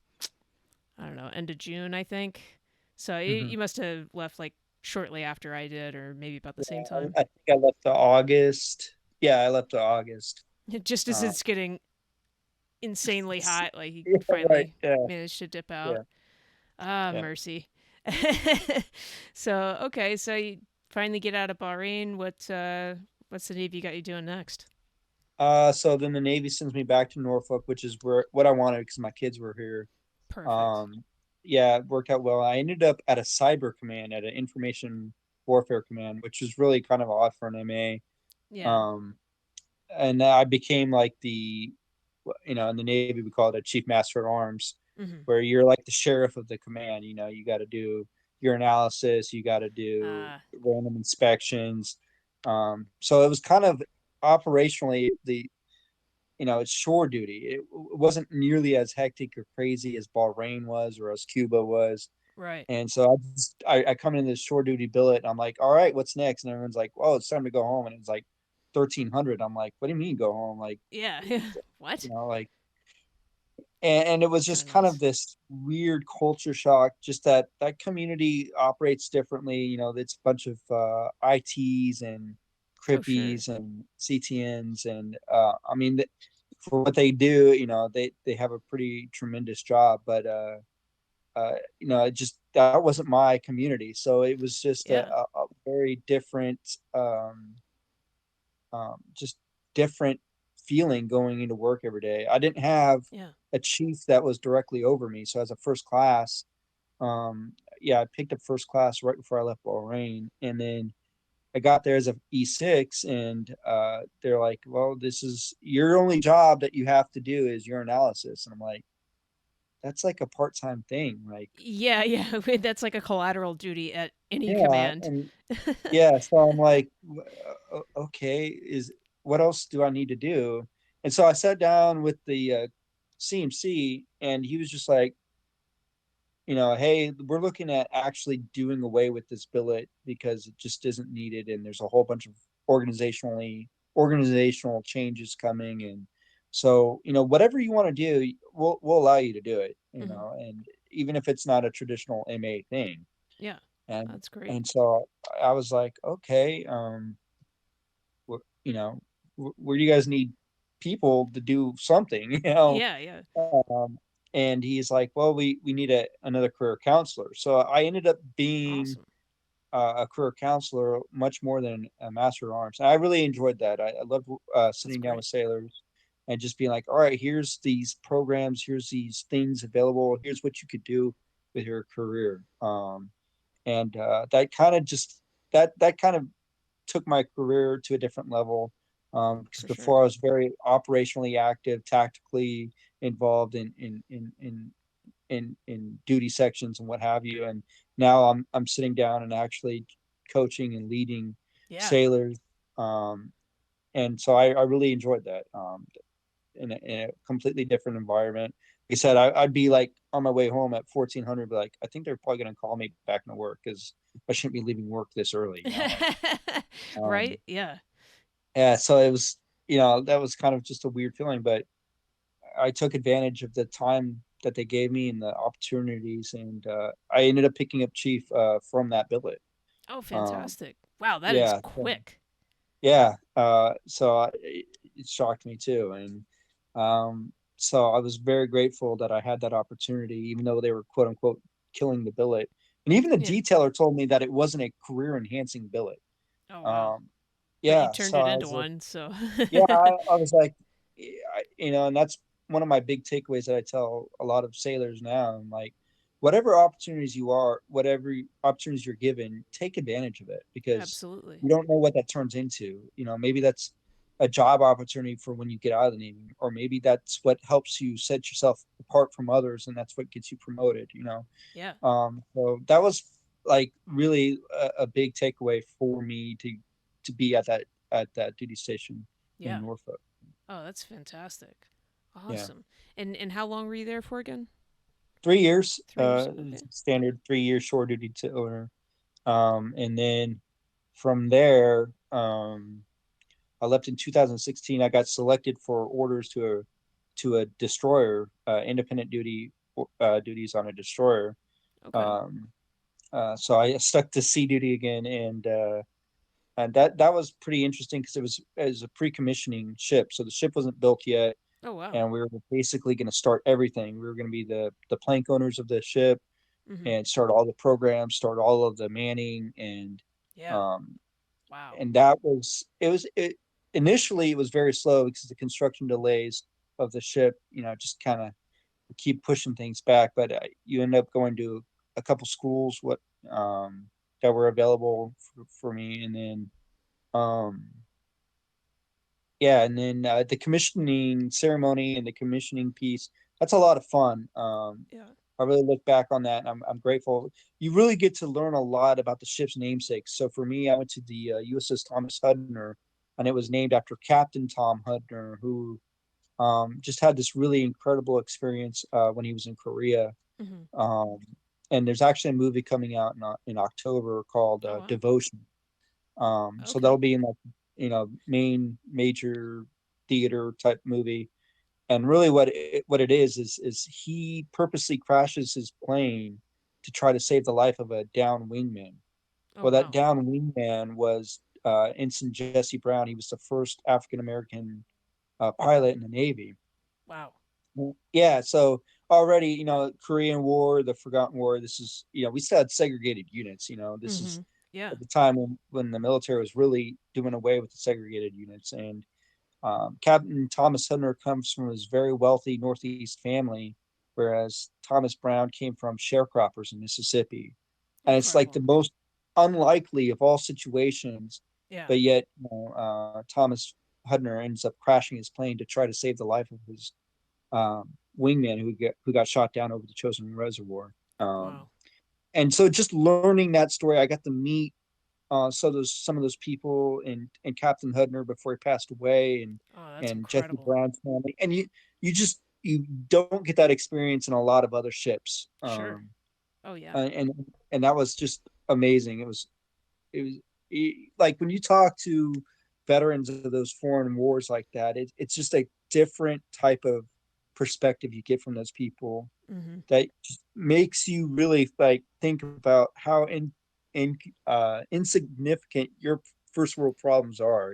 I don't know, end of June, I think. So Hmm. you must have left like shortly after I did, or maybe about the Yeah, same time. I think I left to August. Yeah, I left to August. Just as Uh, it's getting insanely hot, like he yeah, right. finally Yeah, managed to dip out. yeah, Ah, yeah. mercy. So okay, so you finally get out of Bahrain. What's the Navy got you doing next? So then the Navy sends me back to Norfolk, which is where what I wanted because my kids were here. Perfect. Um, yeah, it worked out well. I ended up at a cyber command, at an information warfare command, which was really kind of odd for an MA. Yeah. Um, and I became like in the Navy we call it a chief master at arms, Mm-hmm. where you're like the sheriff of the command. You got to do your analysis, you got to do Uh, random inspections. So it was kind of operationally it's shore duty. It wasn't nearly as hectic or crazy as Bahrain was or as Cuba was. right. And so I come into this shore duty billet and I'm like, all right, what's next? And everyone's like, oh, it's time to go home. And it's like 1300. I'm like, what do you mean go home? Like, Yeah. What? like, and it was Kind just of kind of nuts. this weird culture shock, just that community operates differently. It's a bunch of ITs and Oh sure. crippies and CTNs. And I mean, for what they do, they have a pretty tremendous job, but it just that wasn't my community. So it was just Yeah. a very different, just different feeling going into work every day. I didn't have Yeah. a chief that was directly over me. So as a first class, yeah, I picked up first class right before I left Bahrain, and then I got there as a E6, and they're like, "Well, this is your only job that you have to do is your analysis," and I'm like, "That's like a part time thing, like." Yeah. Yeah. That's like a collateral duty at any Yeah, command. and yeah, so I'm like, Okay, is what else do I need to do?" And so I sat down with the CMC, and he was just like, hey, we're looking at actually doing away with this billet because it just isn't needed, and there's a whole bunch of organizational changes coming, and so whatever you want to do, we'll allow you to do it, Hmm. and even if it's not a traditional MA thing, Yeah. and That's great. and so I was like, okay, where do you guys need people to do something, Yeah. Yeah. um, and he's like, well, we need another career counselor. So I ended up being Awesome. a career counselor much more than a master of arms. And I really enjoyed that. I loved That's sitting down great. with sailors and just being like, all right, here's these programs, here's these things available, here's what you could do with your career. And that kind of just that kind of took my career to a different level. Because For before sure. I was very operationally active, tactically involved in duty sections and what have you. And now I'm sitting down and actually coaching and leading Yeah. sailors. Um, and so I really enjoyed that. In a completely different environment. Like I said, I'd be like on my way home at 1400, be like, I think they're probably going to call me back into work because I shouldn't be leaving work this early, like, Right? um, Yeah. yeah. So it was, that was kind of just a weird feeling, but I took advantage of the time that they gave me and the opportunities, and I ended up picking up chief from that billet. Oh, Um, fantastic. Wow, that is yeah, quick. yeah. It shocked me too, and so I was very grateful that I had that opportunity, even though they were quote unquote killing the billet. And even the Yeah. detailer told me that it wasn't a career enhancing billet. Oh, wow. Um, But you yeah, turned so it I into was like, one, so. yeah, I was like, and that's one of my big takeaways that I tell a lot of sailors now. I'm like, whatever opportunities you're given, take advantage of it because Absolutely. you don't know what that turns into. Maybe that's a job opportunity for when you get out of the Navy, or maybe that's what helps you set yourself apart from others, and that's what gets you promoted. Yeah. So that was like really a big takeaway for me to be at that duty station in Yeah. Norfolk. Oh, that's fantastic. Yeah, Awesome. And how long were you there for again? 3 years, 3 years. Okay. standard 3 year shore duty to owner, and then from there, I left in 2016. I got selected for orders to a destroyer, independent duties on a destroyer. Okay. Um, so I stuck to sea duty again, and that was pretty interesting because it was a pre-commissioning ship, so the ship wasn't built yet, Oh, wow. and we were basically going to start everything. We were going to be the plank owners of the ship Mm-hmm. and start all the programs, start all of the manning, Yeah. um, Wow. and that was it was it initially it was very slow because the construction delays of the ship, just kind of keep pushing things back. But you end up going to a couple schools um, that were available for me, and then um, yeah, and then the commissioning ceremony and the commissioning piece, that's a lot of fun. Yeah. I really look back on that, and I'm grateful. You really get to learn a lot about the ship's namesakes. So for me, I went to the USS Thomas Hudner, and it was named after Captain Tom Hudner, who just had this really incredible experience when he was in Korea. Mm-hmm. Um, and there's actually a movie coming out in October called Oh, wow. Devotion. So Okay. that'll be in like main major theater type movie. And really, what it is he purposely crashes his plane to try to save the life of a downed wingman. Oh, Well, that wow. downed wingman was Ensign Jesse Brown. He was the first African American pilot in the Navy. Wow. Yeah, so already, Korean War, the Forgotten War. This is, we still had segregated units. This Mm-hmm. is Yeah. at the time when the military was really doing away with the segregated units. And Captain Thomas Hudner comes from his very wealthy Northeast family, whereas Thomas Brown came from sharecroppers in Mississippi. And it's like Incredible. the most unlikely of all situations, Yeah. but yet Thomas Hudner ends up crashing his plane to try to save the life of his wingman who got shot down over the Chosin Reservoir. Um, Wow. and so just learning that story, I got to meet some of those people and Captain Hudner before he passed away, and Oh, that's and Jesse incredible. Brown's family, and you don't get that experience in a lot of other ships, Sure. Oh, yeah. and that was just amazing. It was like when you talk to veterans of those foreign wars like that, it's just a different type of perspective you get from those people Mm-hmm. that just makes you really like think about how insignificant your first world problems are.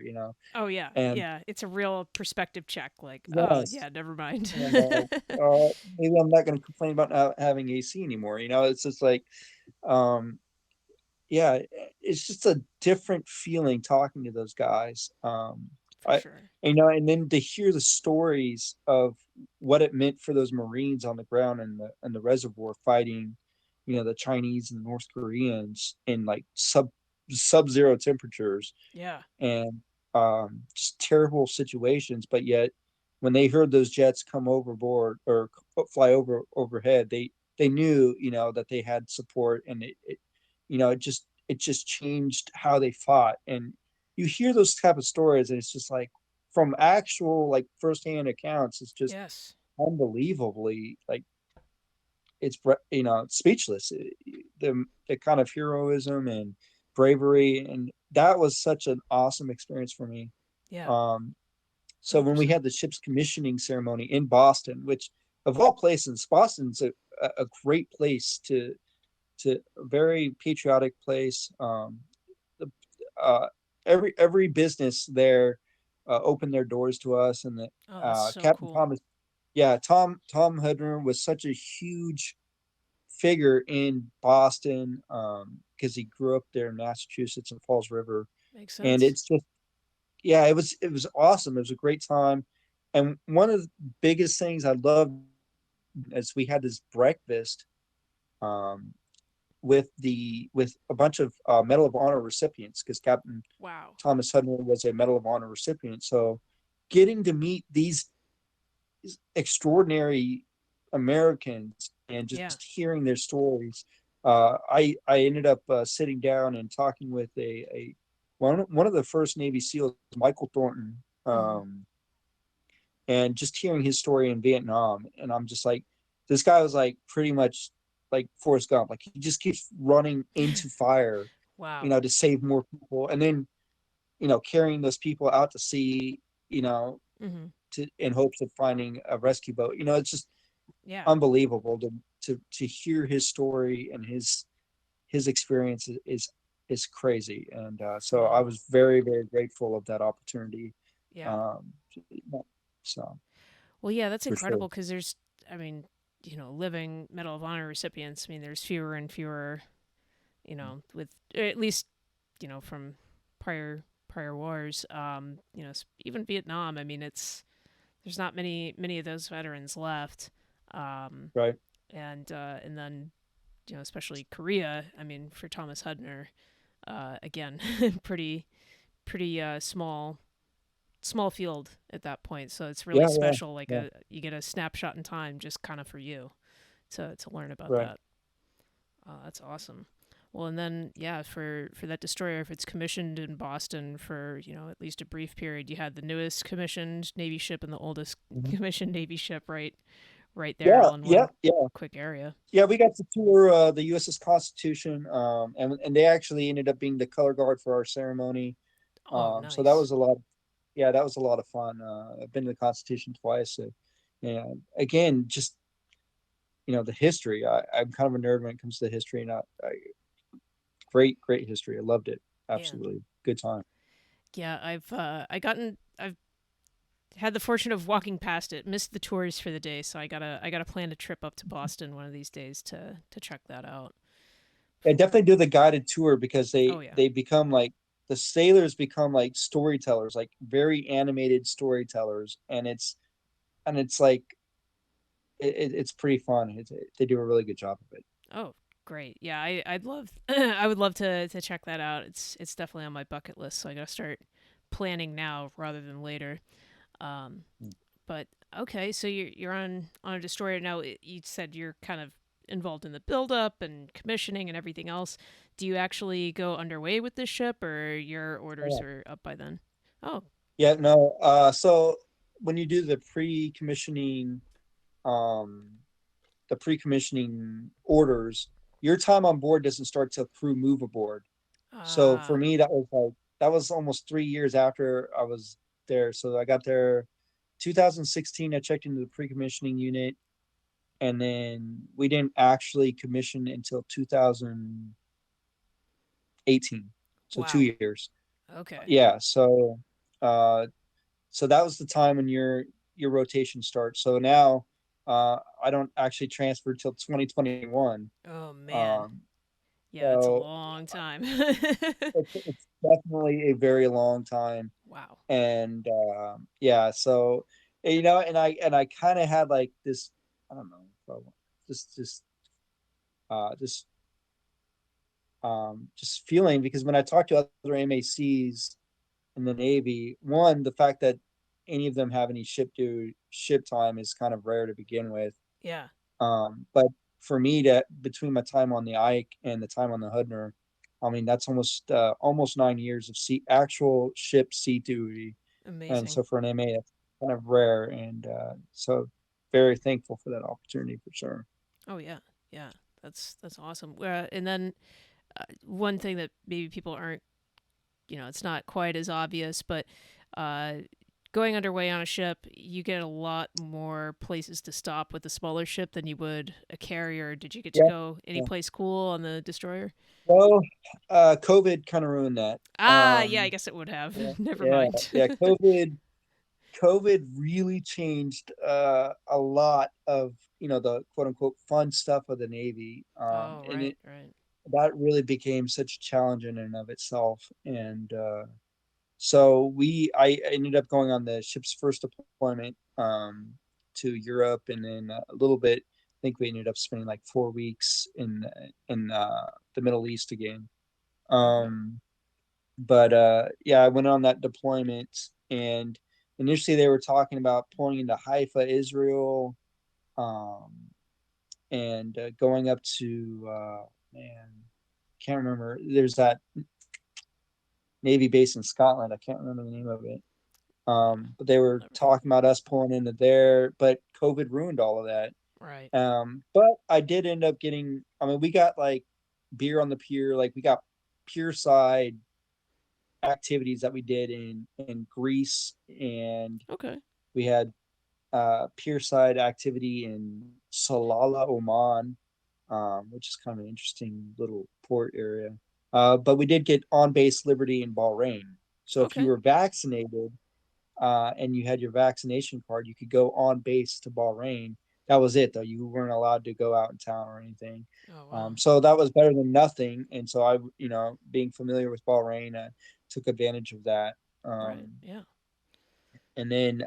Oh, yeah. And Yeah. It's a real perspective check. Like, oh, yes, yeah, never mind. and maybe I'm not going to complain about not having AC anymore. It's just like, um, yeah, it's just a different feeling talking to those guys. For I, sure. and then to hear the stories of what it meant for those Marines on the ground and the reservoir fighting, the Chinese and the North Koreans in like sub-zero temperatures Yeah. and just terrible situations. But yet, when they heard those jets come overboard or fly overhead, they knew that they had support, and it just changed how they fought. And you hear those type of stories, and it's just like from actual like firsthand accounts, it's just Yes. unbelievably like it's speechless. The kind of heroism and bravery, and that was such an awesome experience for me. Yeah. Um, so when we 100%. had the ship's commissioning ceremony in Boston, which of all places, Boston's a great place to a very patriotic place. The, uh, every business there opened their doors to us, and the Oh, that's so Captain cool. Thomas, yeah, Tom Hudner was such a huge figure in Boston because he grew up there in Massachusetts and Falls River, Makes and sense. it's just yeah, it was awesome. It was a great time, and one of the biggest things I loved is we had this breakfast um, with a bunch of Medal of Honor recipients because Captain Wow. Thomas Hudner was a Medal of Honor recipient. So getting to meet these extraordinary Americans and just Yeah. hearing their stories, I ended up sitting down and talking with a one of the first Navy SEALs, Michael Thornton, Hmm. and just hearing his story in Vietnam, and I'm just like, this guy was like pretty much like Forrest Gump, like he just keeps running into fire, Wow. to save more people, and then carrying those people out to sea, you know, Hmm. to in hopes of finding a rescue boat. It's just Yeah. unbelievable to hear his story and his experience is crazy, and so I Phenomenal. was very very grateful of that opportunity. Yeah. Um, so Well, yeah, that's for sure, incredible because there's, I mean, living Medal of Honor recipients. I mean, there's fewer and fewer, with at least, from prior wars. Even Vietnam. I mean, there's not many of those veterans left. Um, right? and then especially Korea. I mean, for Thomas Hudner, again, pretty small field at that point. So it's really Yeah, yeah, special. Like yeah, you get a snapshot in time, just kind of for you to learn about right. that. That's awesome. Well, and then yeah, for that destroyer, if it's commissioned in Boston for at least a brief period, you had the newest commissioned Navy ship and the oldest Mhm. commissioned Navy ship right there, Yeah, all in yeah, one yeah, quick area. yeah. We got to tour the USS Constitution, and they actually ended up being the color guard for our ceremony. Oh, So that nice. was a lot. Yeah, that was a lot of fun. I've been to the Constitution twice. So, yeah, again, just the history. I'm kind of a nerd when it comes to the history, and great history. I loved it. Yeah, Absolutely, good time. yeah. I've had the fortune of walking past it. Missed the tours for the day, so I gotta plan a trip up to Boston one of these days to check that out. Yeah, definitely do the guided tour because Oh they yeah, they become like the sailors become like storytellers, like very animated storytellers, and it's like it's pretty fun. They do a really good job of it. oh great. Yeah, I'd love I would love to check that out. It's definitely on my bucket list, so I gotta start planning now rather than later. Um, but okay, so you're on a destroyer now. You said you're kind of involved in the buildup and commissioning and everything else. Do you actually go underway with this ship, or your orders Yeah. are up by then? Oh, Yeah, no. So when you do um, the pre-commissioning orders, your time on board doesn't start till crew move aboard. So for ah, me, that was almost 3 years after I was there. So I got there 2016. I checked into the pre-commissioning unit, and then we didn't actually commission until 2018. So two wow. years. Okay. Yeah. Uh, so that was the time when your rotation starts. So now I don't actually transfer till 2021. Oh man. Um, Yeah, it's a so long time. it's definitely a very long time, Wow. and yeah. So and I kind of had like this, I don't know, this just feeling because when I talked to other MACs in the Navy, one, the fact that any of them have any ship time is kind of rare to begin with. Yeah. But for me, to between my time on the Ike and the time on the Hudner, I mean, that's almost 9 years of actual ship sea duty, and Amazing. so for an MA, that's kind of rare, and so very thankful for that opportunity for sure. Oh yeah, yeah. That's awesome. And then one thing that maybe people aren't, it's not quite as obvious, but uh, going underway on a ship, you get a lot more places to stop with a smaller ship than you would a carrier. Did you get to Yeah. go any Yeah. place cool on the destroyer? Well, COVID kind of ruined that. Ah, yeah, I guess it would have. Yeah, Never yeah, mind. yeah. COVID really changed a lot of the quote unquote fun stuff of the Navy, Oh, and right, right. that really became such a challenge in and of itself. And so I ended up going on the ship's first deployment to Europe, and then a little bit. I think we ended up spending like 4 weeks in the Middle East again. Okay. Um, but yeah, I went on that deployment, and initially they were talking about pulling into Haifa, Israel, um, and going up to man, can't remember. There's that Navy base in Scotland. I can't remember the name of it. But they I'll were never talking remember. about us pulling into there, but COVID ruined all of that. Right. But I did end up getting. I mean, we got like beer on the pier. Like we got pier side activities that we did in Greece, and Okay. we had pier side activity in Salalah, Oman, which is kind of an interesting little port area. But we did get on base liberty in Bahrain. So if you Okay. were vaccinated and you had your vaccination card, you could go on base to Bahrain. That was it, though. You weren't allowed to go out in town or anything. Oh, wow. So that was better than nothing. And so being familiar with Bahrain, took advantage of that. Right. Um, Yeah. and then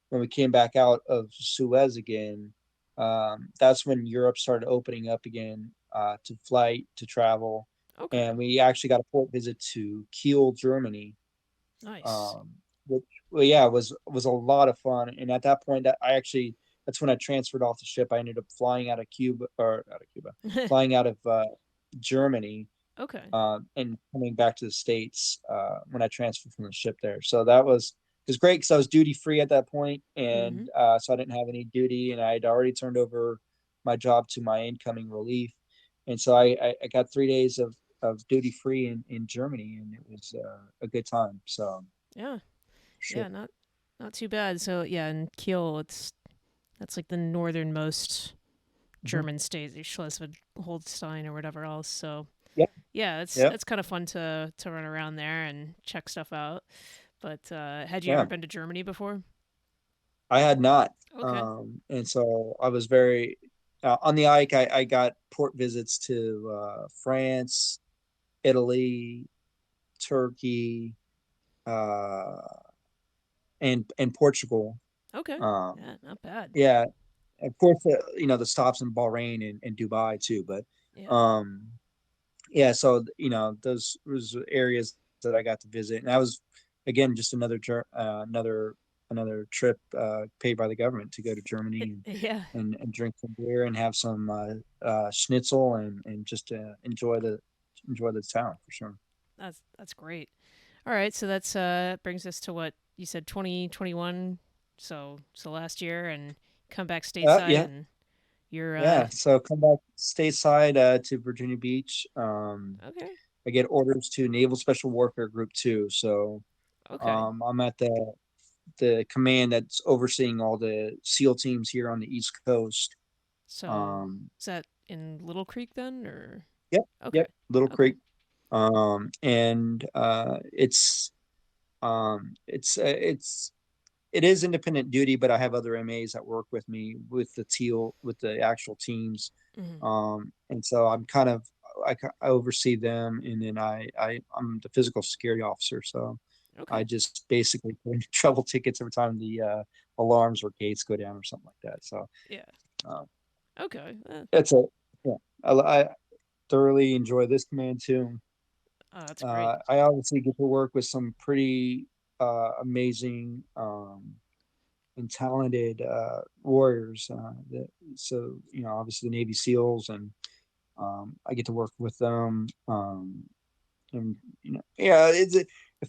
when we came back out of Suez again, that's when Europe started opening up again to flight, to travel. Okay. And we actually got a port visit to Kiel, Germany, Nice. um, which well, yeah, was a lot of fun. And at that point, that's when I transferred off the ship. I ended up flying out of Cuba, flying out of Germany, Okay. and coming back to the States when I transferred from the ship there. So that was great because I was duty free at that point, Mm-hmm. and so I didn't have any duty, and I had already turned over my job to my incoming relief, and so I got 3 days of duty free in Germany, and it was a good time. So Yeah. sure. Yeah. Not too bad. So yeah, in Kiel, that's like the northernmost Mm-hmm. German state, Schleswig Holstein or whatever else. So Yep. yeah, it's Yep. it's kind of fun to run around there and check stuff out. But had you ever Yeah. been to Germany before? I had not. Okay. And so I was very on the Ike. I got port visits to France, Italy, Turkey, uh, and Portugal. Okay. Um, Yeah, not bad. yeah, of course, the stops in Bahrain and Dubai too. But Yeah. um, yeah, so those was areas that I got to visit, and that was again just another trip paid by the government to go to Germany Yeah. and drink some beer and have some schnitzel and just enjoy the town for sure. That's great. All right, so that's brings us to what you said 2021. So last year and come back stateside Yeah, and you're yeah. So come back stateside to Virginia Beach. okay. I get orders to Naval Special Warfare Group 2. So Okay. I'm at the command that's overseeing all the SEAL teams here on the East Coast. So Um, is that in Little Creek then or yep, okay. yep, Little Okay. Creek. And it's it is independent duty, but I have other MAs that work with me with the actual teams, Mhm. and so I'm kind of I oversee them, and then I'm the physical security officer, so I Okay. just basically put in trouble tickets every time the alarms or gates go down or something like that. So Yeah. uh, Okay. it's a yeah, I thoroughly enjoy this command too. That's great. I obviously get to work with some pretty amazing and talented warriors. So obviously the Navy SEALs and I get to work with them. And yeah,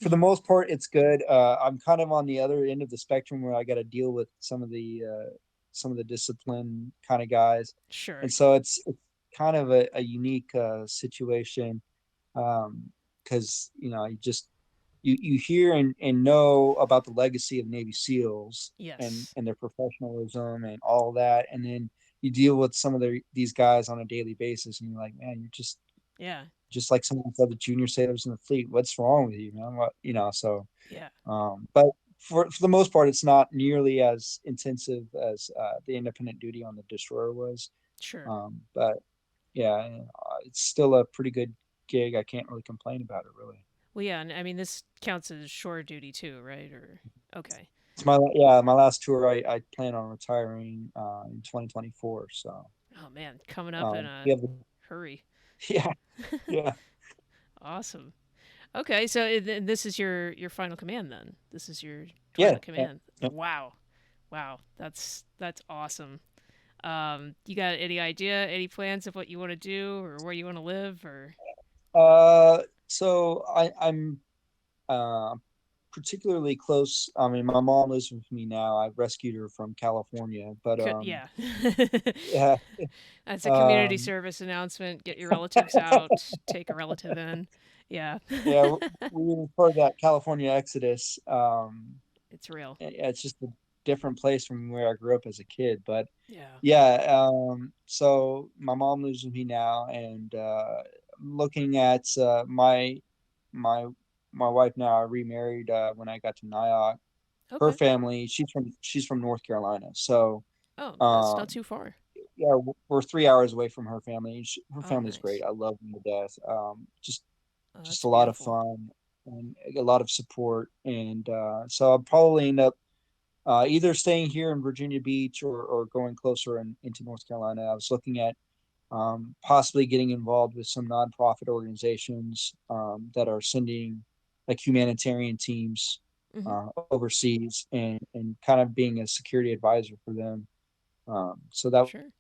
for the Mhm. most part, it's good. I'm kind of on the other end of the spectrum where I got to deal with some of the discipline kind of guys, Sure. and so it's kind of a unique situation, because you just you hear and know about the legacy of Navy SEALs Yes. and their professionalism and all that, and then you deal with some of these guys on a daily basis, and you're like, man, you're Yeah. just like some of the other junior sailors in the fleet. What's wrong with you, man? So, Yeah. but for the most part, it's not nearly as intensive as the independent duty on the destroyer was. Sure. But yeah, it's still a pretty good gig. I can't really complain about it, really. Well, yeah, and I mean this counts as shore duty too, right? Or okay. It's my last tour. I plan on retiring in 2024. So Oh man, coming up in we a have hurry. yeah, yeah, Awesome. Okay, so this is your final command then. This is your yeah, final yeah. command. Yeah. Wow. Wow, that's awesome. You got any idea, any plans of what you want to do or where you want to live or So I'm uh, particularly close. I mean, my mom lives with me now. I rescued her from California, but Yeah. yeah, That's a community um, service announcement. Get your relatives out, take a relative in. Yeah. yeah, we refer to that California Exodus. It's real. It's just a different place from where I grew up as a kid, but Yeah. yeah. So my mom lives with me now, and I'm looking at my my wife now. I remarried when I got to NIOC. Her Okay. family, she's from North Carolina, so Oh, that's not um too far. yeah, we're 3 hours away from her family. Her Oh, family's great. nice. I love them to death. Oh, Just that's a lot of beautiful. fun and a lot of support, and so I'll probably end up either staying here in Virginia Beach or going closer into North Carolina. I was looking at possibly getting involved with some nonprofit organizations that are sending like humanitarian teams Mhm. overseas, and kind of being a security advisor for them. So Sure.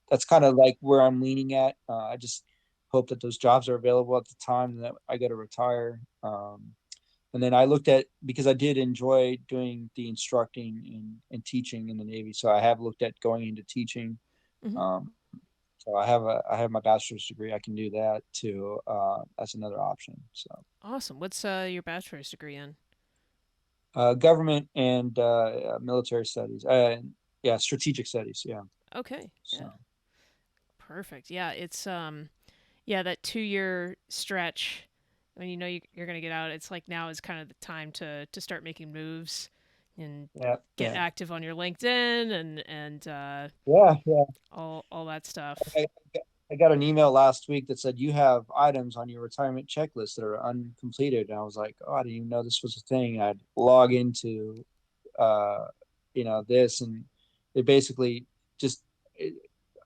that's kind of like where I'm leaning at. I just hope that those jobs are available at the time that I go to retire. And then I looked at, because I did enjoy doing the instructing and teaching in the Navy, so I have looked at going into teaching. Mhm. Um, so I have my bachelor's degree. I can do that too as another option. So Awesome. What's your bachelor's degree in? government and military studies. Yeah, strategic studies. Yeah. Okay. So Yeah. Perfect. Yeah, it's yeah, that 2 year stretch when you know you're going to get out, it's like now is kind of the time to start making moves and yeah, get yeah, active on your LinkedIn and yeah, yeah. all that stuff. I, I got an email last week that said you have items on your retirement checklist that are uncompleted, and I was like, oh, I didn't even know this was a thing. I'd log into, uh, this, and it basically just it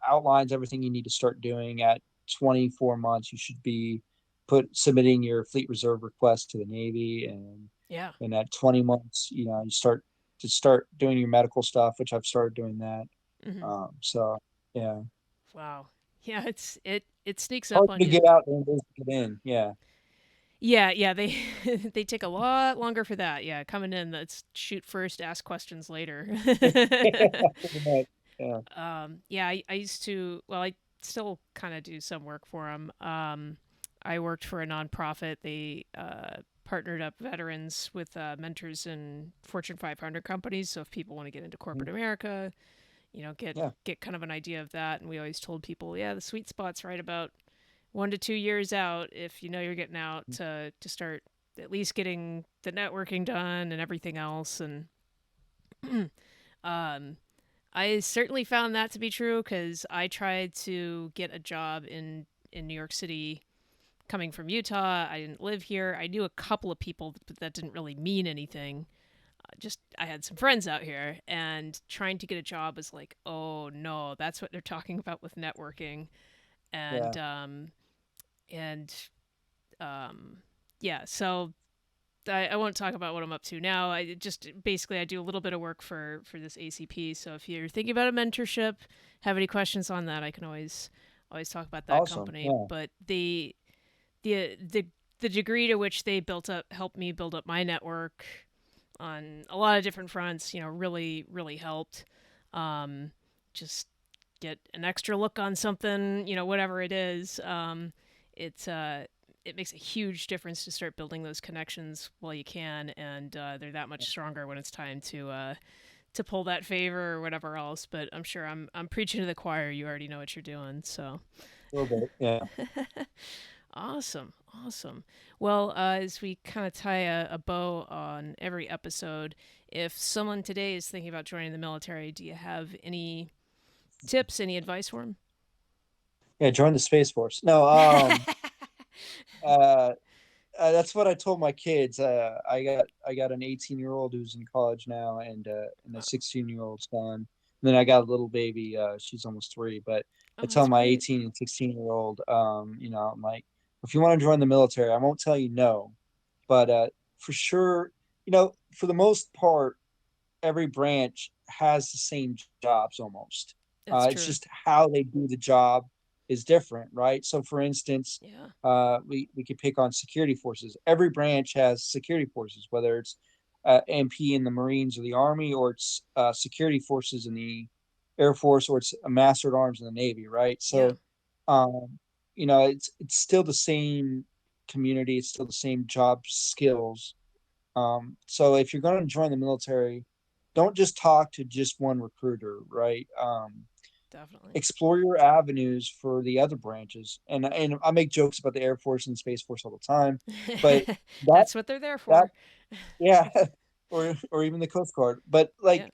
outlines everything you need to start doing at 24 months. You should be submitting your fleet reserve request to the Navy, Yeah. and at 20 months, you start doing your medical stuff, which I've started doing that. Mhm. So yeah. Wow. Yeah, it sneaks up Hard on to you. get out and to get in. Yeah. Yeah, yeah, they they take a lot longer for that. Yeah, coming in, that's shoot first, ask questions later. Pretty much. Yeah. Yeah, I used to, well, I still kind of do some work for them. I worked for a nonprofit. They partnered up veterans with mentors in Fortune 500 companies. So if people want to get into corporate America, Yeah. get kind of an idea of that. And we always told people, yeah, the sweet spot's right about 1 to 2 years out. If you know you're getting out to start at least getting the networking done and everything else. And um, I certainly found that to be true because I tried to get a job in New York City coming from Utah. I didn't live here. I knew a couple of people, but that didn't really mean anything. Just I had some friends out here, and trying to get a job was like, oh no, that's what they're talking about with networking, Yeah. and and um, yeah. So I won't talk about what I'm up to now. I just basically I do a little bit of work for this ACP. So if you're thinking about a mentorship, have any questions on that, I can always talk about that Awesome. company, Yeah. but the the the degree to which they built up helped me build up my network on a lot of different fronts, really helped. Um, just get an extra look on something, whatever it is. It it makes a huge difference to start building those connections while you can, and they're that much stronger when it's time to pull that favor or whatever else. But I'm sure I'm preaching to the choir. You already know what you're doing, so. A little bit. Yeah. Awesome, awesome. Well, as we kind of tie a bow on every episode, if someone today is thinking about joining the military, do you have any tips, any advice for them? Yeah. Join the Space Force. No. Uh, that's what I told my kids. I got an 18-year-old who's in college now, and a 16-year-old son. And then I got a little baby. She's almost 3. But I Oh, tell that's my great. 18 and 16-year-old, I'm like, if you want to join the military, I won't tell you no, but for sure, for the most part, every branch has the same jobs almost. That's It's true. just how they do the job is different, right? So, for instance, Yeah. we could pick on security forces. Every branch has security forces, whether it's MP in the Marines or the Army, or it's security forces in the Air Force, or it's a master at arms in the Navy, right? Yeah. So, um, it's still the same community, it's still the same job skills. So if you're going to join the military, don't just talk to just one recruiter, right? Definitely. Explore your avenues for the other branches. And I make jokes about the Air Force and Space Force all the time, but that That's what they're there that for. yeah, or even the Coast Guard. But Yeah. like,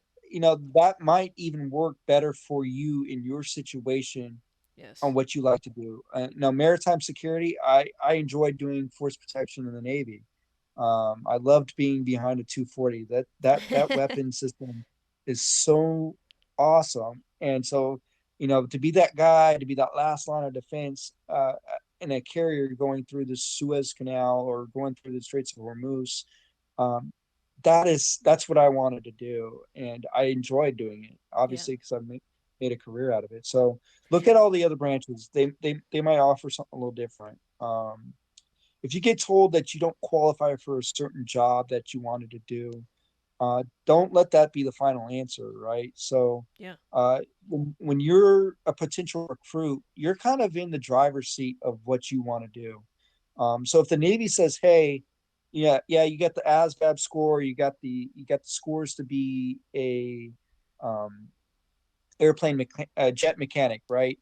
that might even work better for you in your situation on Yes. what you like to do. Now, maritime security, I enjoyed doing force protection in the Navy. I loved being behind a 240. That weapon system is so awesome. And so, to be that guy, to be that last line of defense in a carrier going through the Suez Canal or going through the Straits of Hormuz, um, that's what I wanted to do, and I enjoyed doing it, Yeah. obviously, because made a career out of it. So For look at sure. all the other branches; they might offer something a little different. If you get told that you don't qualify for a certain job that you wanted to do, don't let that be the final answer, right? So, Yeah. when you're a potential recruit, you're kind of in the driver's seat of what you want to do. So if the Navy says, "Hey, yeah, you got the ASVAB score, you got the scores to be a um, jet mechanic, right?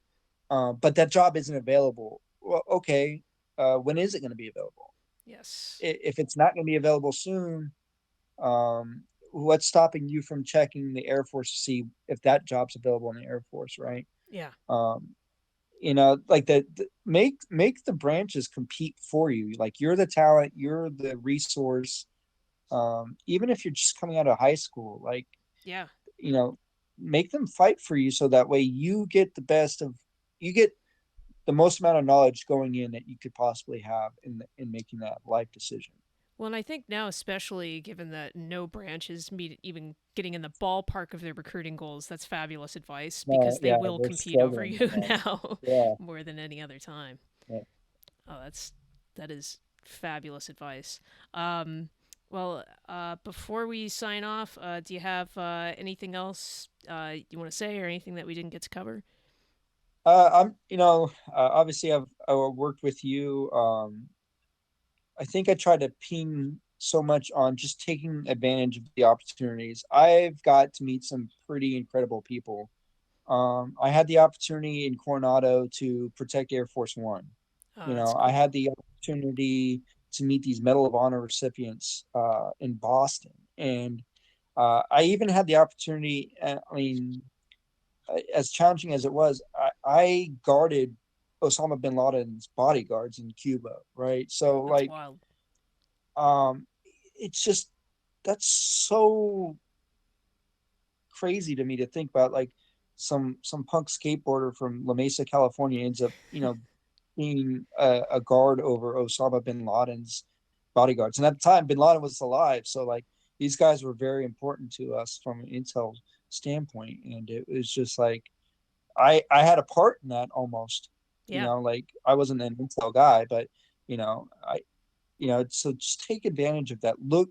But that job isn't available. Well, okay, when is it going to be available? Yes. If it's not going to be available soon, what's stopping you from checking the Air Force to see if that job's available in the Air Force, right? Yeah. Um, like make the branches compete for you. Like, you're the talent, you're the resource. Even if you're just coming out of high school, like, Yeah. you know, make them fight for you so that way you get the most amount of knowledge going in that you could possibly have in making that life decision. Well, and I think now, especially given that no branch is even getting in the ballpark of their recruiting goals, that's fabulous advice No, because they yeah, will they're compete over struggling you with that. now Yeah, more than any other time. yeah. Oh, that is fabulous advice. Um, before we sign off, do you have anything else you want to say or anything that we didn't get to cover? Obviously I worked with you. I think I tried to ping so much on just taking advantage of the opportunities. I've got to meet some pretty incredible people. I had the opportunity in Coronado to protect Air Force One. Oh, that's I had cool. the opportunity to meet these Medal of Honor recipients in Boston, and I even had the opportunity. I mean, as challenging as it was, I guarded Osama bin Laden's bodyguards in Cuba, right? So, That's like, wild. um, it's just that's so crazy to me to think about. Like, some punk skateboarder from La Mesa, California, ends up, being a guard over Osama bin Laden's bodyguards. And at the time, bin Laden was alive, so like these guys were very important to us from an intel standpoint, and it was just like I had a part in that almost. Yeah. Like I wasn't an Intel guy, but I so just take advantage of that. Look,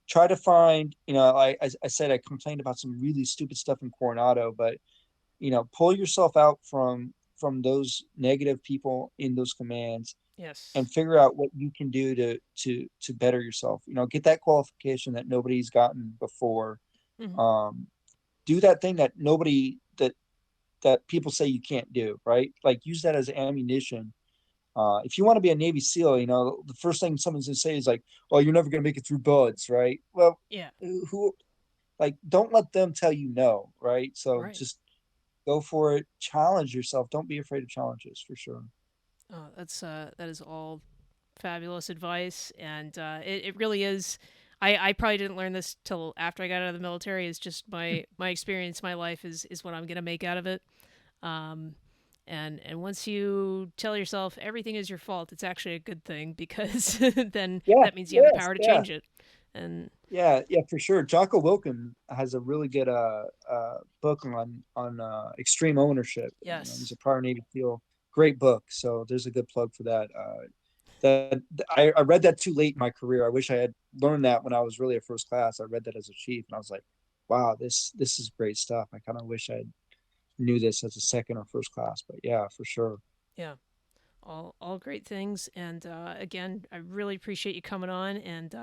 try to find, I said I complained about some really stupid stuff in Coronado, but pull yourself out from those negative people in those commands Yes. and figure out what you can do to better yourself. Get that qualification that nobody's gotten before. Hmm. Um, do that thing that nobody that people say you can't do, right? Like use that as ammunition. If you want to be a Navy SEAL, the first thing someone's gonna say is like, "Oh, you're never gonna make it through buds," right? Well, Yeah. who like don't let them tell you no, right? So Right. just go for it, challenge yourself. Don't be afraid of challenges for sure. That is all fabulous advice, and it really is. I probably didn't learn this till after I got out of the military. Is just my experience, my life is what I'm gonna make out of it. Um, and once you tell yourself everything is your fault, it's actually a good thing because then Yeah, that means you have the yes, power to yeah. change it. And Yeah, for sure. Jocko Wilkin has a really good book on extreme ownership. He's yes, a prior Navy SEAL. Great book. So there's a good plug for that. That I read that too late in my career. I wish I had learned that when I was really a first class. I read that as a chief, and I was like, wow, this is great stuff. I kind of wish I knew this as a second or first class. But yeah, for sure. yeah, all great things. And again, I really appreciate you coming on and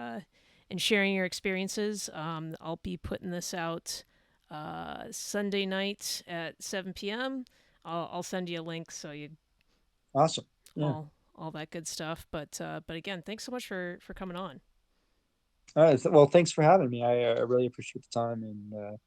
sharing your experiences. I'll be putting this out Sunday night at 7 p.m. I'll send you a link so you Awesome. Yeah. all that good stuff. But again, thanks so much for coming on. All right. Well, thanks for having me. I really appreciate the time, and